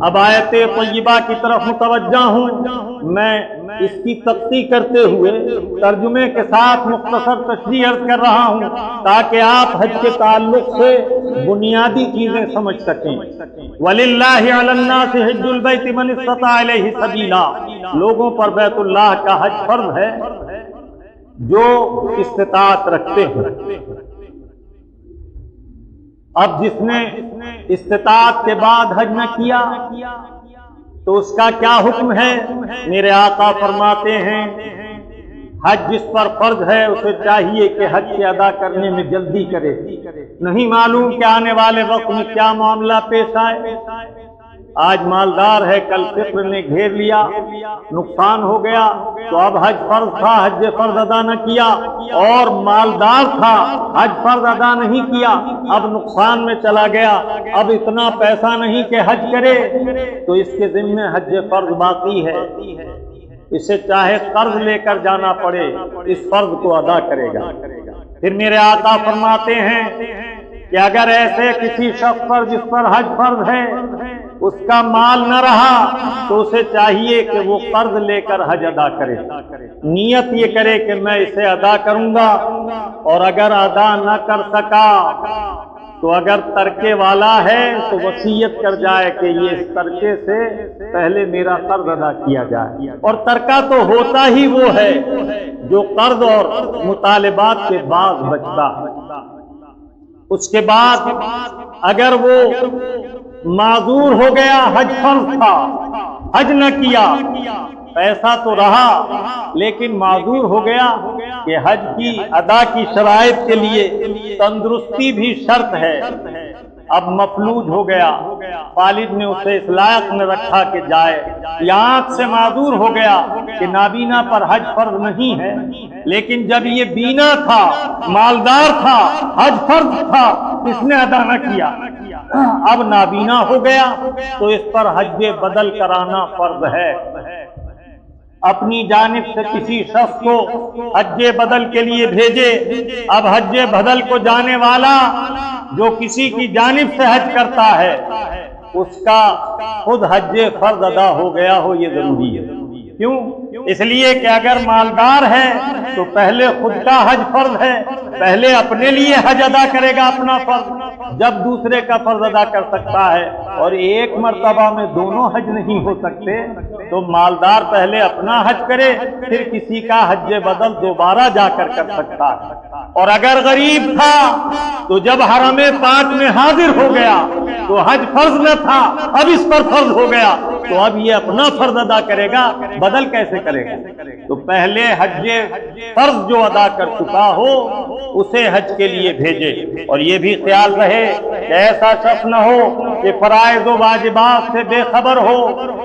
اب آیت طیبہ کی طرف متوجہ ہوں، میں اس کی تفسیر کرتے ہوئے ترجمے کے ساتھ مختصر تشریح عرض کر رہا ہوں تاکہ آپ حج کے تعلق سے بنیادی چیزیں سمجھ سکیں۔ وَلِلَّهِ عَلَى النَّاسِ حِجُّ الْبَيْتِ مَنِ اسْتَطَاعَ إِلَيْهِ سَبِيلًا، لوگوں پر بیت اللہ کا حج فرض ہے جو استطاعت رکھتے ہیں۔ اب جس نے استطاعت کے بعد حج نہ کیا تو اس کا کیا حکم ہے؟ میرے آقا فرماتے ہیں حج جس پر فرض ہے اسے چاہیے کہ حج کے ادا کرنے میں جلدی کرے، نہیں معلوم کہ آنے والے وقت میں کیا معاملہ پیش آئے، آج مالدار ہے، کل فقر نے گھیر لیا، نقصان ہو گیا، تو اب حج فرض تھا، حج فرض ادا نہ کیا، اور مالدار تھا، حج فرض ادا نہیں کیا، اب نقصان میں چلا گیا، اب اتنا پیسہ نہیں کہ حج کرے، تو اس کے ذمہ حج فرض باقی ہے، اسے چاہے قرض لے کر جانا پڑے، اس فرض کو ادا کرے گا۔ پھر میرے آقا فرماتے ہیں کہ اگر ایسے کسی شخص پر جس پر حج فرض ہے اس کا مال نہ رہا تو اسے چاہیے کہ وہ قرض لے کر حج ادا کرے، نیت یہ کرے کہ میں اسے ادا کروں گا، اور اگر ادا نہ کر سکا تو اگر ترکے والا ہے تو وصیت کر جائے کہ یہ اس ترکے سے پہلے میرا قرض ادا کیا جائے، اور ترکہ تو ہوتا ہی وہ ہے جو قرض اور مطالبات کے بعد بچتا ہے۔ اس کے بعد اگر وہ معذور ہو گیا، حج فرض تھا، حج نہ کیا، پیسہ تو رہا لیکن معذور ہو گیا کہ حج کی ادا کی شرائط کے لیے تندرستی بھی شرط ہے، اب مفلوج ہو گیا، والد نے اسے اس لائق میں رکھا کہ جائے، یا آنکھ سے معذور ہو گیا کہ نابینا پر حج فرض نہیں ہے، لیکن جب یہ بینا تھا، مالدار تھا، حج فرض تھا، اس نے ادا نہ کیا، اب نابینا ہو گیا تو اس پر حج بدل کرانا فرض ہے۔ اپنی جانب سے کسی شخص کو حج بدل کے لیے بھیجے، اب حج بدل کو جانے والا جو کسی کی جانب سے حج کرتا ہے اس کا خود حج فرض ادا ہو گیا ہو، یہ ضروری ہے۔ کیوں؟ اس لیے کہ اگر مالدار ہے تو پہلے خود کا حج فرض ہے، پہلے اپنے لیے حج ادا کرے گا اپنا فرض، جب دوسرے کا فرض ادا کر سکتا ہے، اور ایک مرتبہ میں دونوں حج نہیں ہو سکتے تو مالدار پہلے اپنا حج کرے، پھر کسی کا حج بدل دوبارہ جا کر سکتا ہے۔ اور اگر غریب تھا تو جب حرم پاک میں حاضر ہو گیا تو حج فرض نہ تھا، اب اس پر فرض ہو گیا تو اب یہ اپنا فرض ادا کرے گا، بدل کیسے کرے گا؟ تو پہلے حج فرض جو ادا کر چکا ہو اسے حج کے لیے بھیجے، اور یہ بھی خیال رہے کہ ایسا شخص نہ ہو کہ فرائض و واجبات سے بے خبر ہو،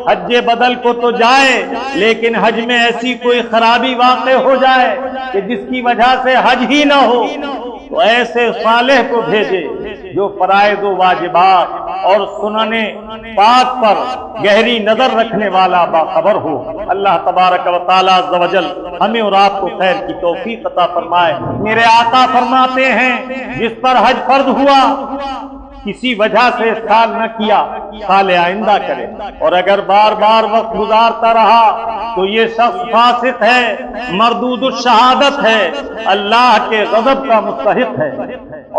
حج بدل کو تو جائے لیکن حج میں ایسی کوئی خرابی واقع ہو جائے کہ جس کی وجہ سے حج ہی نہ ہو، تو ایسے صالح کو بھیجے جو فرائض و واجبات اور سنن پاک پر گہری نظر رکھنے والا باخبر ہو۔ اللہ تبارک و تعالی عز و جل ہمیں اور آپ کو خیر کی توفیق عطا فرمائے۔ میرے آقا فرماتے ہیں جس پر حج فرض ہوا کسی وجہ سے سال نہ کیا، سال آئندہ کرے، اور اگر بار بار وقت گزارتا رہا تو یہ شخص فاسق ہے، مردود الشہادت ہے، اللہ کے غضب کا مستحق ہے۔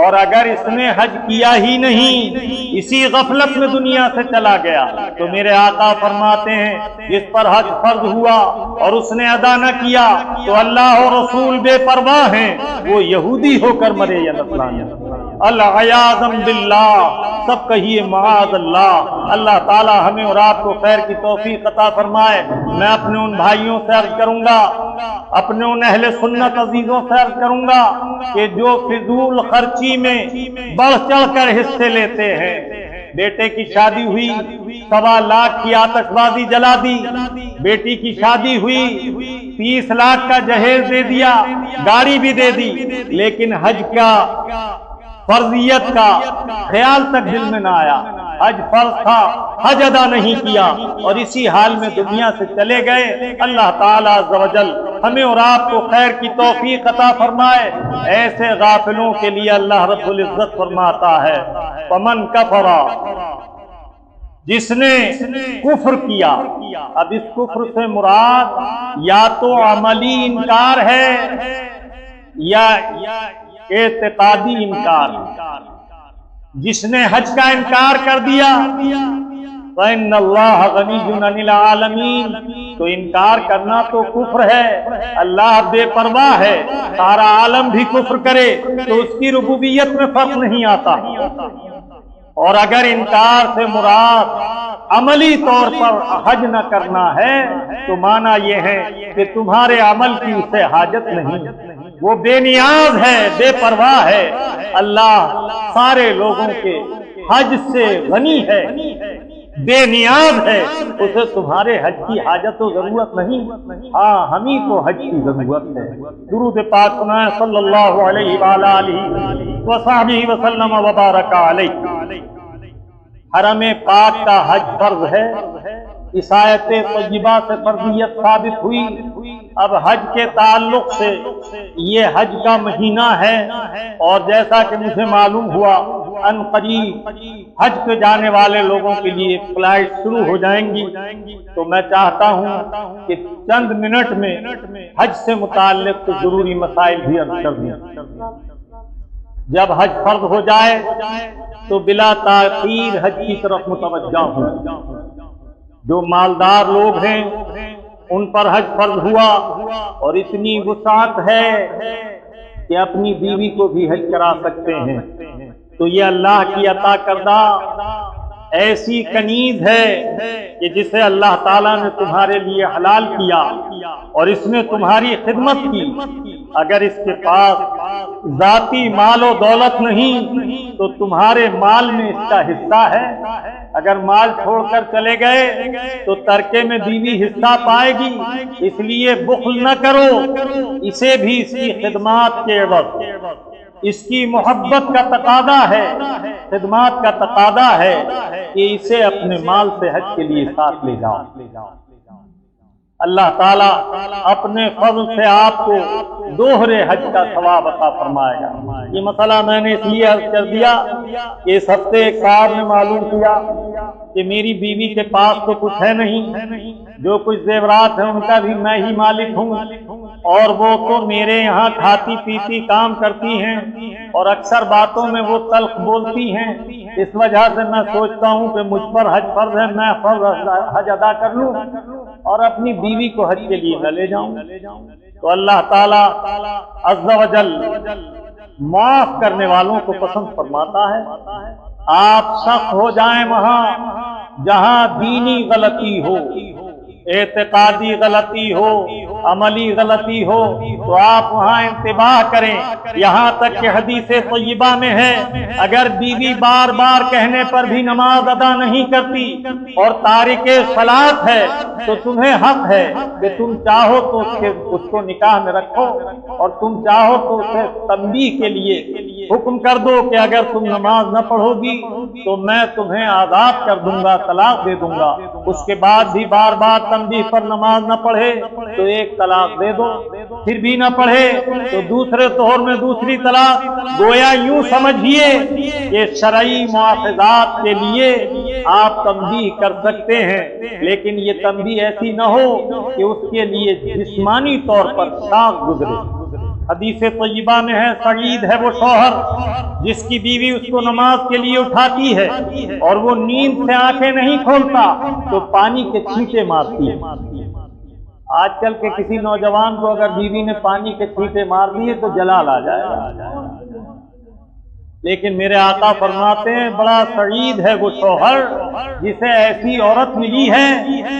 اور اگر اس نے حج کیا ہی نہیں، اسی غفلت میں دنیا سے چلا گیا، تو میرے آقا فرماتے ہیں جس پر حج فرض ہوا اور اس نے ادا نہ کیا تو اللہ اور رسول بے پرواہ ہیں، وہ یہودی ہو کر مرے یا نصرانی۔ العیاذ باللہ، سب کہیے معاذ اللہ۔ اللہ تعالی ہمیں اور آپ کو خیر کی توفیق عطا فرمائے۔ میں اپنے ان بھائیوں سے عرض کروں گا، اپنے ان اہل سنت عزیزوں سے عرض کروں گا کہ جو فضول خرچی میں بڑھ چڑھ کر حصے لیتے ہیں، بیٹے کی شادی ہوئی 1.25 لاکھ کی آتش بازی جلا دی، بیٹی کی شادی ہوئی 30 لاکھ کا جہیز دے دیا، گاڑی بھی دے دی، لیکن حج کا فرضیت کا خیال تک دل میں نہ آیا، حج فرض تھا، حج ادا نہیں کیا، اور اسی حال میں دنیا سے چلے گئے۔ اللہ تعالیٰ عز و جل ہمیں اور آپ کو خیر کی توفیق عطا فرمائے۔ ایسے غافلوں کے لیے اللہ رب العزت فرماتا ہے فمن کفر، جس نے کفر کیا۔ اب اس کفر سے مراد یا تو عملی انکار ہے یا اعتقادی انکار۔ جس نے حج کا انکار کر دیا فَإِنَّ اللَّهَ غَنِيٌّ عَنِ الْعَالَمِينَ، تو انکار کرنا تو کفر ہے، اللہ بے پرواہ ہے، سارا عالم بھی کفر کرے تو اس کی ربوبیت میں فرق نہیں آتا۔ اور اگر انکار سے مراد عملی طور پر حج نہ کرنا ہے تو معنی یہ ہے کہ تمہارے عمل کی اسے حاجت نہیں، وہ بے نیاز ہے، بے پرواہ ہے، اللہ سارے لوگوں کے حج سے غنی ہے۔ بے نیاز ہے، اسے تمہارے حج کی حاجت و ضرورت نہیں، ہاں ہمیں کو حج کی ضرورت ہے۔ درود پاک سنائیں صلی اللہ علیہ وآلہ وصحبہ وسلم وبارک علیہ۔ حرم پاک کا حج فرض ہے، اس آیت طیبہ سے فرضیت ثابت ہوئی۔ اب حج کے تعلق سے یہ حج کا مہینہ ہے، اور جیسا کہ مجھے معلوم ہوا ان قریب حج پہ جانے والے لوگوں کے لیے فلائٹ شروع ہو جائیں گی، تو میں چاہتا ہوں کہ چند منٹ میں حج سے متعلق ضروری مسائل بھی عرض کر دوں۔ جب حج فرض ہو جائے تو بلا تاخیر حج کی طرف متوجہ ہوں۔ جو مالدار لوگ ہیں ان پر حج فرض ہوا اور اتنی وسعت ہے کہ اپنی بیوی کو بھی حج کرا سکتے ہیں، تو یہ اللہ کی عطا کردہ ایسی کنیز ہے کہ جسے اللہ تعالیٰ نے تمہارے لیے حلال کیا اور اس نے تمہاری خدمت کی۔ اگر اس کے پاس ذاتی مال و دولت نہیں تو تمہارے مال میں اس کا حصہ ہے۔ اگر مال چھوڑ کر چلے گئے تو ترکے میں بیوی حصہ پائے گی، اس لیے بخل نہ کرو، اسے بھی اس کی خدمات کے عوض اس کی محبت کا تقاضا ہے، خدمات کا تقاضا ہے کہ اسے اپنے مال سے حج کے لیے ساتھ لے جاؤ۔ اللہ تعالیٰ اپنے فضل سے آپ کو دوہرے حج کا ثواب عطا فرمائے گا۔ یہ مسئلہ میں نے اس لیے عرض کر دیا کہ اس ہفتے ایک صاحب نے معلوم کیا کہ میری بیوی کے پاس تو کچھ ہے نہیں، جو کچھ زیورات ہیں ان کا بھی میں ہی مالک ہوں، اور وہ تو میرے یہاں کھاتی پیتی کام کرتی ہیں اور اکثر باتوں میں وہ تلخ بولتی ہیں، اس وجہ سے میں سوچتا ہوں کہ مجھ پر حج فرض ہے، میں حج ادا کر لوں اور اپنی بیوی کو حج کے لیے نہ لے جاؤں۔ تو اللہ تعالیٰ عز و جل معاف کرنے والوں کو پسند فرماتا ہے۔ آپ سخت ہو جائیں وہاں جہاں دینی غلطی ہو، اعتقادی غلطی ہو، عملی غلطی ہو، تو آپ وہاں انتباہ کریں۔ یہاں تک کہ حدیث طیبہ میں ہے اگر بیوی بار بار کہنے پر بھی نماز ادا نہیں کرتی اور تارک صلاۃ ہے تو تمہیں حق ہے کہ تم چاہو تو اس کو نکاح میں رکھو، اور تم چاہو تو اسے تنبیہ کے لیے حکم کر دو کہ اگر تم نماز نہ پڑھو گی تو میں تمہیں آزاد کر دوں گا، طلاق دے دوں گا۔ اس کے بعد بھی بار بار تنبیہ پر نماز نہ پڑھے تو ایک طلاق دے دو، پھر بھی نہ پڑھے تو دوسرے طہر میں دوسری طلاق۔ گویا یوں سمجھیے کہ شرعی مواخذات کے لیے آپ تنبیہ کر سکتے ہیں، لیکن یہ تنبیہ ایسی نہ ہو کہ اس کے لیے جسمانی طور پر شاق گزرے۔ حدیث طیبہ میں ہے سعید ہے وہ شوہر جس کی بیوی اس کو نماز کے لیے اٹھاتی ہے اور وہ نیند سے آنکھیں نہیں کھولتا تو پانی کے چھینٹے مارتی ہے۔ آج کل کے کسی نوجوان کو اگر بیوی نے پانی کے چھینٹے مار دیے تو جلال آ جائے گا، لیکن میرے آقا فرماتے ہیں بڑا سعید ہے وہ شوہر جسے ایسی عورت ملی ہے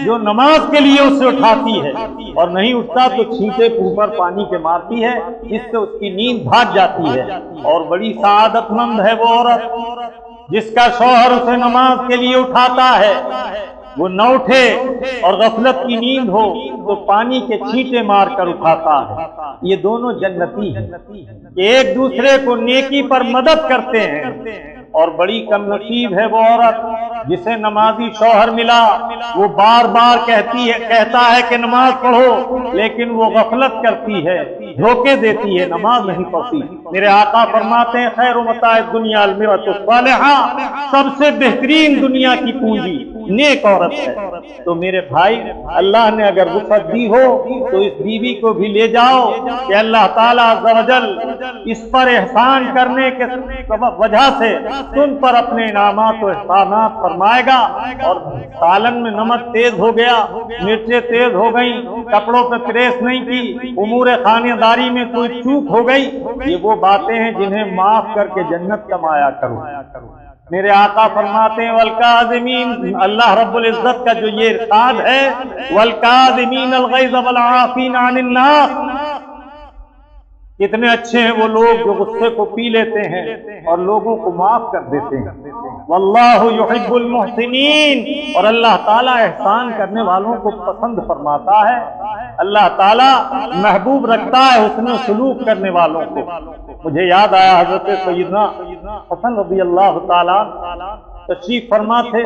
جو نماز کے لیے اسے اٹھاتی ہے، اور نہیں اٹھتا تو چھینٹے اوپر پانی کے مارتی ہے، اس سے اس کی نیند بھاگ جاتی ہے۔ اور بڑی سعادت مند ہے وہ عورت جس کا شوہر اسے نماز کے لیے اٹھاتا ہے، وہ نہ اٹھے اور غفلت کی نیند ہو تو پانی کے چھینٹے مار کر اٹھاتا ہے۔ یہ دونوں جنتی ہیں کہ ایک دوسرے کو نیکی پر مدد کرتے ہیں، اور بڑی کم نصیب ہے وہ عورت جسے نمازی شوہر ملا، وہ بار بار کہتا ہے کہ نماز پڑھو، لیکن وہ غفلت کرتی ہے، دھوکے دیتی ہے، نماز نہیں پڑھتی۔ میرے آقا فرماتے ہیں خیر متاع الدنیا المرأۃ الصالحہ، سب سے بہترین دنیا کی پونجی نیک عورت ہے۔ تو میرے بھائی، اللہ نے اگر وسعت دی ہو تو اس بیوی کو بھی لے جاؤ کہ اللہ تعالیٰ عز و جل اس پر احسان کرنے کے وجہ سے تم پر اپنے انعامات و احسانات فرمائے گا۔ اور سالن میں نمک تیز ہو گیا، مرچیں تیز ہو گئیں، کپڑوں پہ پریس نہیں کی، امور خانہ داری میں کوئی چوک ہو گئی، یہ وہ باتیں ہیں جنہیں معاف کر کے جنت کمایا کرو۔ میرے آقا فرماتے ہیں والکاظمین، اللہ رب العزت کا جو یہ ارشاد ہے والکاظمین الغیظ والعافین عن الناس، کتنے اچھے ہیں وہ لوگ جو غصے کو پی لیتے ہیں اور لوگوں کو معاف کر دیتے ہیں۔ واللہ یحب المحسنین، اور اللہ تعالیٰ احسان کرنے والوں کو پسند فرماتا ہے، اللہ تعالیٰ محبوب رکھتا ہے حسن سلوک کرنے والوں کو۔ مجھے یاد آیا حضرت سیدنا حسن رضی اللہ تعالیٰ تشریف فرما تھے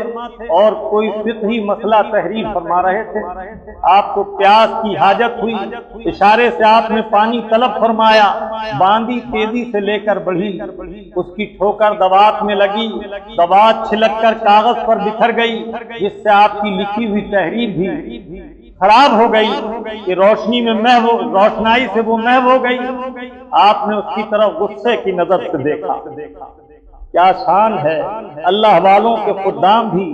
اور کوئی فقہی مسئلہ تحریر فرما رہے تھے، آپ کو پیاس کی حاجت ہوئی، اشارے سے آپ نے پانی طلب فرمایا، باندی تیزی سے لے کر بڑھی، اس کی ٹھوکر دوات میں لگی، دوات چھلک کر کاغذ پر بکھر گئی، جس سے آپ کی لکھی ہوئی تحریر بھی خراب ہو گئی کہ روشنی میں روشنائی سے وہ محو ہو گئی۔ آپ نے اس کی طرف غصے کی نظر سے دیکھا۔ کیا شان ہے، اللہ والوں کے خدام بھی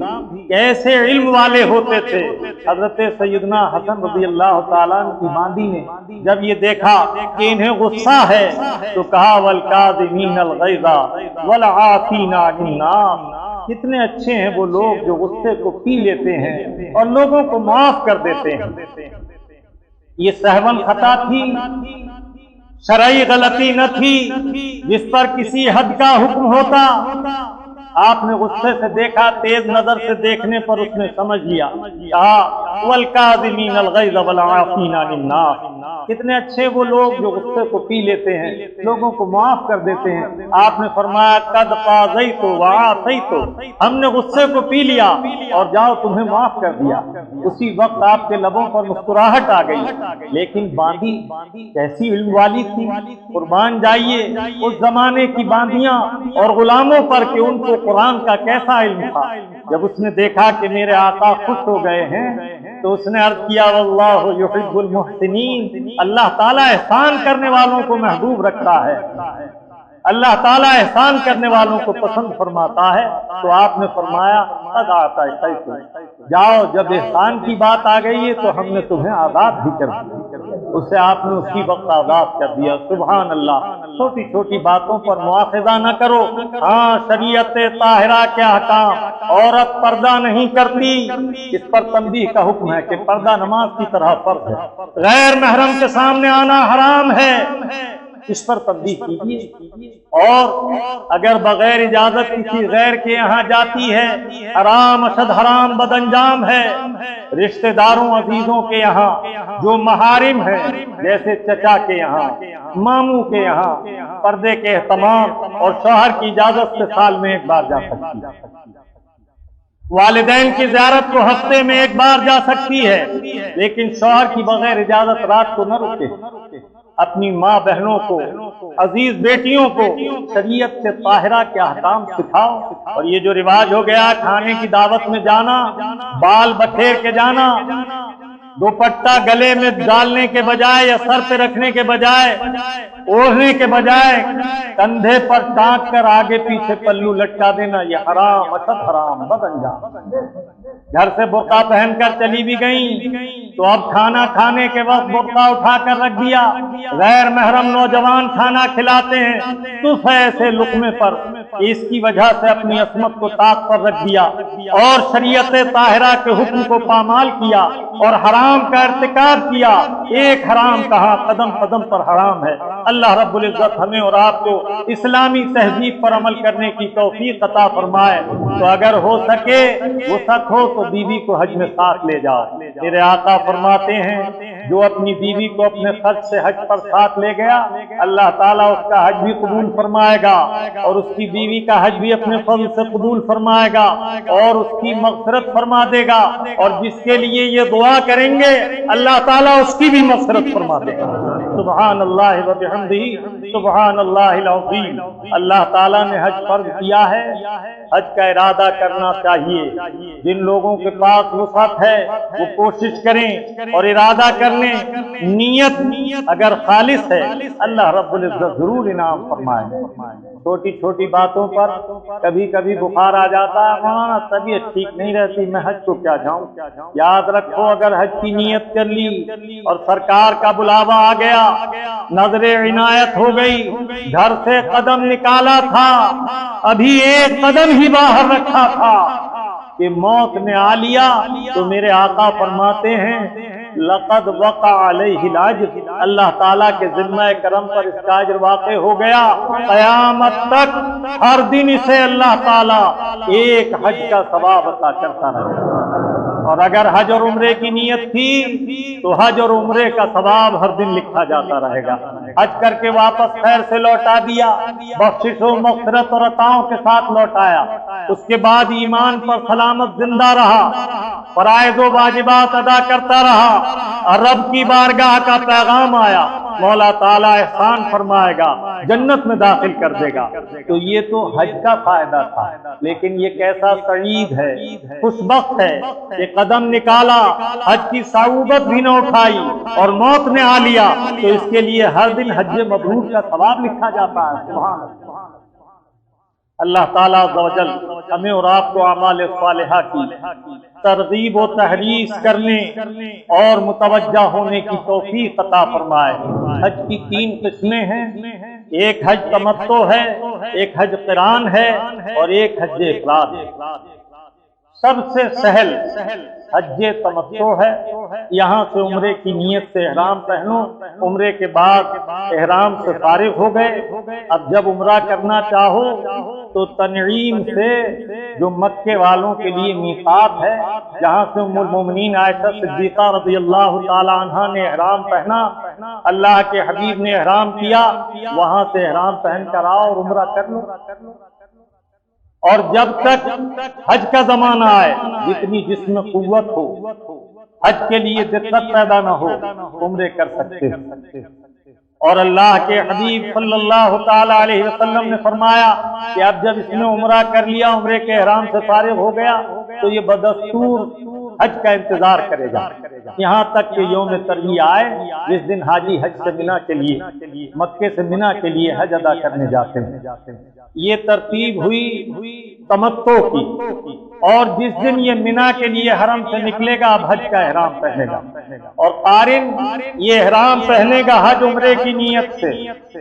کیسے علم والے ہوتے تھے۔ حضرت سیدنا حسن رضی اللہ تعالیٰ کی باندی نے جب یہ دیکھا کہ انہیں غصہ ہے تو کہا وَالْكَاظِمِينَ الْغَيْظَ وَالْعَافِينَ عَنِ النَّاسِ، کتنے اچھے ہیں وہ لوگ جو غصے کو پی لیتے ہیں اور لوگوں کو معاف کر دیتے ہیں۔ یہ سہون خطا تھی، شرعی غلطی نہ تھی جس پر کسی حد کا حکم ہوتا۔ آپ نے غصے سے دیکھا، تیز نظر سے دیکھنے پر اس نے سمجھ لیا، کہا وَالْكَاظِمِينَ الْغَيْظَ وَالْعَافِينَ عَنِ النَّاسِ، کتنے اچھے وہ لوگ جو غصے کو پی لیتے ہیں، لوگوں کو معاف کر دیتے ہیں۔ آپ نے فرمایا قَدْ قَاضَيْتُ وَعَافَيْتُ، ہم نے غصے کو پی لیا اور جاؤ تمہیں معاف کر دیا۔ اسی وقت آپ کے لبوں پر مسکراہٹ آ گئی، لیکن باندی کیسی علم والی تھی، قربان جائیے اس زمانے کی باندیاں اور غلاموں پر کہ ان کو قرآن کا کیسا علم تھا۔ جب اس نے دیکھا کہ میرے آقا خوش ہو گئے ہیں تو اس نے عرض کیا واللہ یحب المحسنین، اللہ تعالیٰ احسان کرنے والوں کو محبوب رکھتا ہے، اللہ تعالیٰ احسان کرنے والوں کو پسند فرماتا ہے۔ تو آپ نے فرمایا قد اعطیتک، جاؤ جب احسان کی بات آ گئی ہے تو ہم نے تمہیں آزاد بھی کر دیا۔ اسے آپ نے اسی وقت آزاد کر دیا۔ سبحان اللہ، چھوٹی چھوٹی باتوں پر مواخذہ نہ کرو۔ ہاں، شریعت طاہرہ کے احکام، عورت پردہ نہیں کرتی، اس پر تنبیہ کا حکم ہے کہ پردہ نماز کی طرح فرض ہے، غیر محرم کے سامنے آنا حرام ہے، اس پر تنبیہ کیجیے۔ اور اگر بغیر اجازت کسی غیر کے یہاں جاتی ہے، حرام اشد حرام بد انجام ہے۔ رشتہ داروں عزیزوں کے یہاں جو محارم ہیں، جیسے چچا کے یہاں، ماموں کے یہاں، پردے کے اہتمام اور شوہر کی اجازت سے سال میں ایک بار جا سکتی ہے۔ والدین کی زیارت کو ہفتے میں ایک بار جا سکتی ہے، لیکن شوہر کی بغیر اجازت رات کو نہ رکے۔ اپنی ماں بہنوں کو، عزیز بیٹیوں کو شریعت سے طاہرہ کے احکام سکھاؤ۔ اور یہ جو رواج ہو گیا کھانے کی دعوت میں جانا، بال بکھیر کے جانا، دوپٹہ گلے میں ڈالنے کے بجائے یا سر پہ رکھنے کے بجائے، اوڑھنے کے بجائے کندھے پر ٹانک کر آگے پیچھے پلو لٹکا دینا، یہ حرام اشد حرام بد انجام۔ گھر سے برقع پہن کر چلی بھی گئیں تو اب کھانا کھانے کے وقت برقع اٹھا کر رکھ دیا۔ غیر محرم نوجوان کھانا کھلاتے ہیں تف ہے ایسے لقمے پر، اس کی وجہ سے اپنی عصمت کو طاق پر رکھ دیا اور شریعت طاہرہ کے حکم کو پامال کیا اور حرام کا ارتکاب کیا۔ ایک حرام کہا، قدم قدم پر حرام ہے۔ اللہ رب العزت ہمیں اور آپ کو اسلامی تہذیب پر عمل کرنے کی توفیق عطا فرمائے۔ تو اگر ہو سکے، وسعت ہو تو بیوی کو حج میں ساتھ لے جاؤ۔ میرے آقا فرماتے ہیں جو اپنی بیوی کو اپنے خرچ سے حج پر ساتھ لے گیا، اللہ تعالیٰ اس کا حج بھی قبول فرمائے گا اور اس کی بیوی کا حج بھی اپنے فضل سے قبول فرمائے گا اور اس کی مغفرت فرما دے گا، اور جس کے لیے یہ دعا کریں گے اللہ تعالیٰ اس کی بھی مغفرت فرما دے گا۔ سبحان اللہ و بحمدہ، سبحان اللہ العظیم۔ اللہ تعالیٰ نے حج فرض کیا ہے، حج کا ارادہ کرنا چاہیے۔ جن لوگوں کے پاس وسعت ہے وہ کوشش کریں اور ارادہ کر لیں۔ نیت اگر خالص ہے اللہ رب العزت ضرور انعام فرمائے گا۔ چھوٹی چھوٹی باتوں پر کبھی کبھی بخار آ جاتا ہے، مولانا طبیعت ٹھیک نہیں رہتی، میں حج کو کیا جاؤں۔ یاد رکھو اگر حج کی نیت کر لی اور سرکار کا بلاوا آ گیا، نظر عنایت ہو گئی، گھر سے قدم نکالا تھا، ابھی ایک قدم ہی باہر رکھا تھا کہ موت نے آ لیا، تو میرے آقا فرماتے ہیں لقد وقع علیہ العجر، اللہ تعالیٰ کے ذمہ کرم پر اس کا اجر واقع ہو گیا، قیامت تک ہر دن اسے اللہ تعالیٰ ایک حج کا ثواب عطا کرتا رہے گا۔ اور اگر حج اور عمرے کی نیت تھی تو حج اور عمرے کا ثواب ہر دن لکھا جاتا رہے گا۔ حج کر کے واپس خیر سے لوٹا دیا، بخشش و مغفرت اور عطاؤں کے ساتھ لوٹایا، اس کے بعد ایمان پر سلامت زندہ رہا، فرائض و واجبات ادا کرتا رہا، اور رب کی بارگاہ کا پیغام آیا، مولا تعالیٰ احسان فرمائے گا، جنت میں داخل کر دے گا۔ تو یہ تو حج کا فائدہ تھا، لیکن یہ کیسا سعید ہے، خوش بخت ہے کہ قدم نکالا، حج کی صعوبت بھی نہ اٹھائی اور موت نے آ لیا، تو اس کے لیے ہر دن حج مبرور کا ثواب لکھا جاتا ہے۔ سبحان اللہ۔ اللہ تعالیٰ عز و جل ہمیں اور آپ کو اعمال صالحہ کی ترغیب و تحریض کرنے اور متوجہ ہونے کی توفیق عطا فرمائے۔ حج کی 3 قسمیں ہیں، ایک حج تمتع ہے، ایک حج قران ہے، اور ایک حج افراد ہے۔ سب سے سہل حج تمتع ہے، یہاں سے عمرے کی نیت سے احرام پہنو، عمرے کے بعد احرام سے فارغ ہو گئے، اب جب عمرہ کرنا چاہو تو تنعیم سے، جو مکے والوں کے لیے میقات ہے، جہاں سے ام المومنین عائشہ صدیقہ رضی اللہ تعالی عنہا نے احرام پہنا، اللہ کے حبیب نے احرام کیا، وہاں سے احرام پہن کر آؤ اور عمرہ کر لو۔ اور جب تک حج کا زمانہ آئے، جتنی جسم میں قوت ہو، حج کے لیے دقت پیدا نہ ہو، عمرے کر سکتے ہیں۔ اور اللہ کے حبیب صلی اللہ تعالی علیہ وسلم نے فرمایا کہ اب جب اس نے عمرہ کر لیا، عمرے کے احرام سے فارغ ہو گیا، تو یہ بدستور حج کا انتظار کرے گا، یہاں تک کہ یوم ترویہ آئے، جس دن حاجی حج سے منا کے لیے، مکے سے منا کے لیے حج ادا کرنے جاتے ہیں۔ یہ ترتیب ہوئی تمتع کی، اور جس دن یہ منا کے لیے حرم سے نکلے گا، اب حج کا احرام پہنے گا، اور قارن یہ احرام پہنے گا حج عمرے کی نیت سے،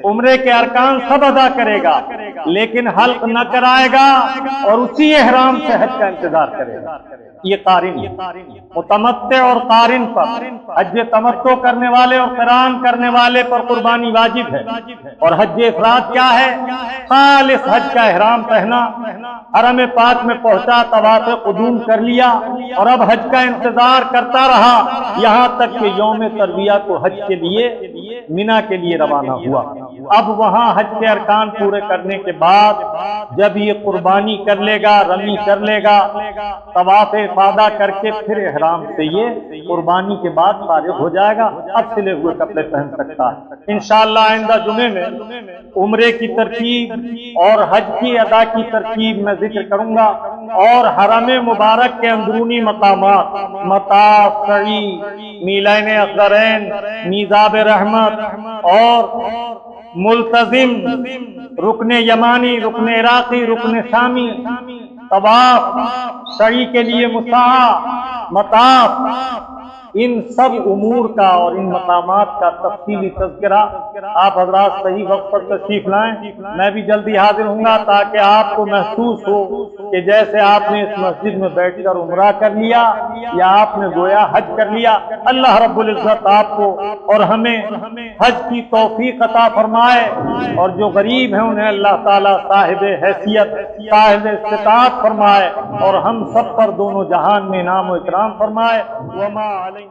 عمرے کے ارکان سب ادا کرے گا، لیکن حلق نہ کرائے گا اور اسی احرام سے حج کا انتظار کرے گا۔ یہ قارن متمتع اور قارن پر، حج تمتع کرنے والے اور قران کرنے والے پر قربانی واجب ہے، اور حج افراد کیا ہے؟ خالص حج کا احرام پہنا، حرم پاک میں پہنچا، طواف قدوم کر لیا، اور اب حج کا انتظار کرتا رہا، یہاں تک کہ یوم ترویہ کو حج کے لیے منا کے لیے روانہ ہوا۔ اب وہاں حج کے ارکان پورے کرنے کے بعد جب یہ قربانی کر لے گا، رمی کر لے گا، طواف افاضہ کر کے پھر احرام سے یہ قربانی کے بعد فارغ ہو جائے گا، اب سلے ہوئے کپڑے پہن سکتا ہے۔ انشاءاللہ آئندہ جمعے میں عمرے کی ترتیب اور حج کی ادا کی ترتیب میں ذکر کروں گا، اور حرم مبارک کے اندرونی مقامات، مطاف، سعی، میلین اخضرین، میزاب رحمت، اور ملتزم، رکن یمانی، رکن عراقی، رکن شامی، طواف، سعی کے لیے مسعی، مطاف، ان سب امور کا اور ان مقامات کا تفصیلی تذکرہ آپ حضرات صحیح وقت پر تشریف لائیں۔ میں بھی جلدی حاضر ہوں گا تاکہ آپ کو محسوس ہو کہ جیسے آپ نے اس مسجد میں بیٹھ کر عمرہ کر لیا یا آپ نے گویا حج کر لیا۔ اللہ رب العزت آپ کو اور ہمیں حج کی توفیق عطا فرمائے، اور جو غریب ہیں انہیں اللہ تعالیٰ صاحب حیثیت، صاحب استطاعت فرمائے، اور ہم سب پر دونوں جہان میں انعام و اکرام فرمائے۔ وما علینا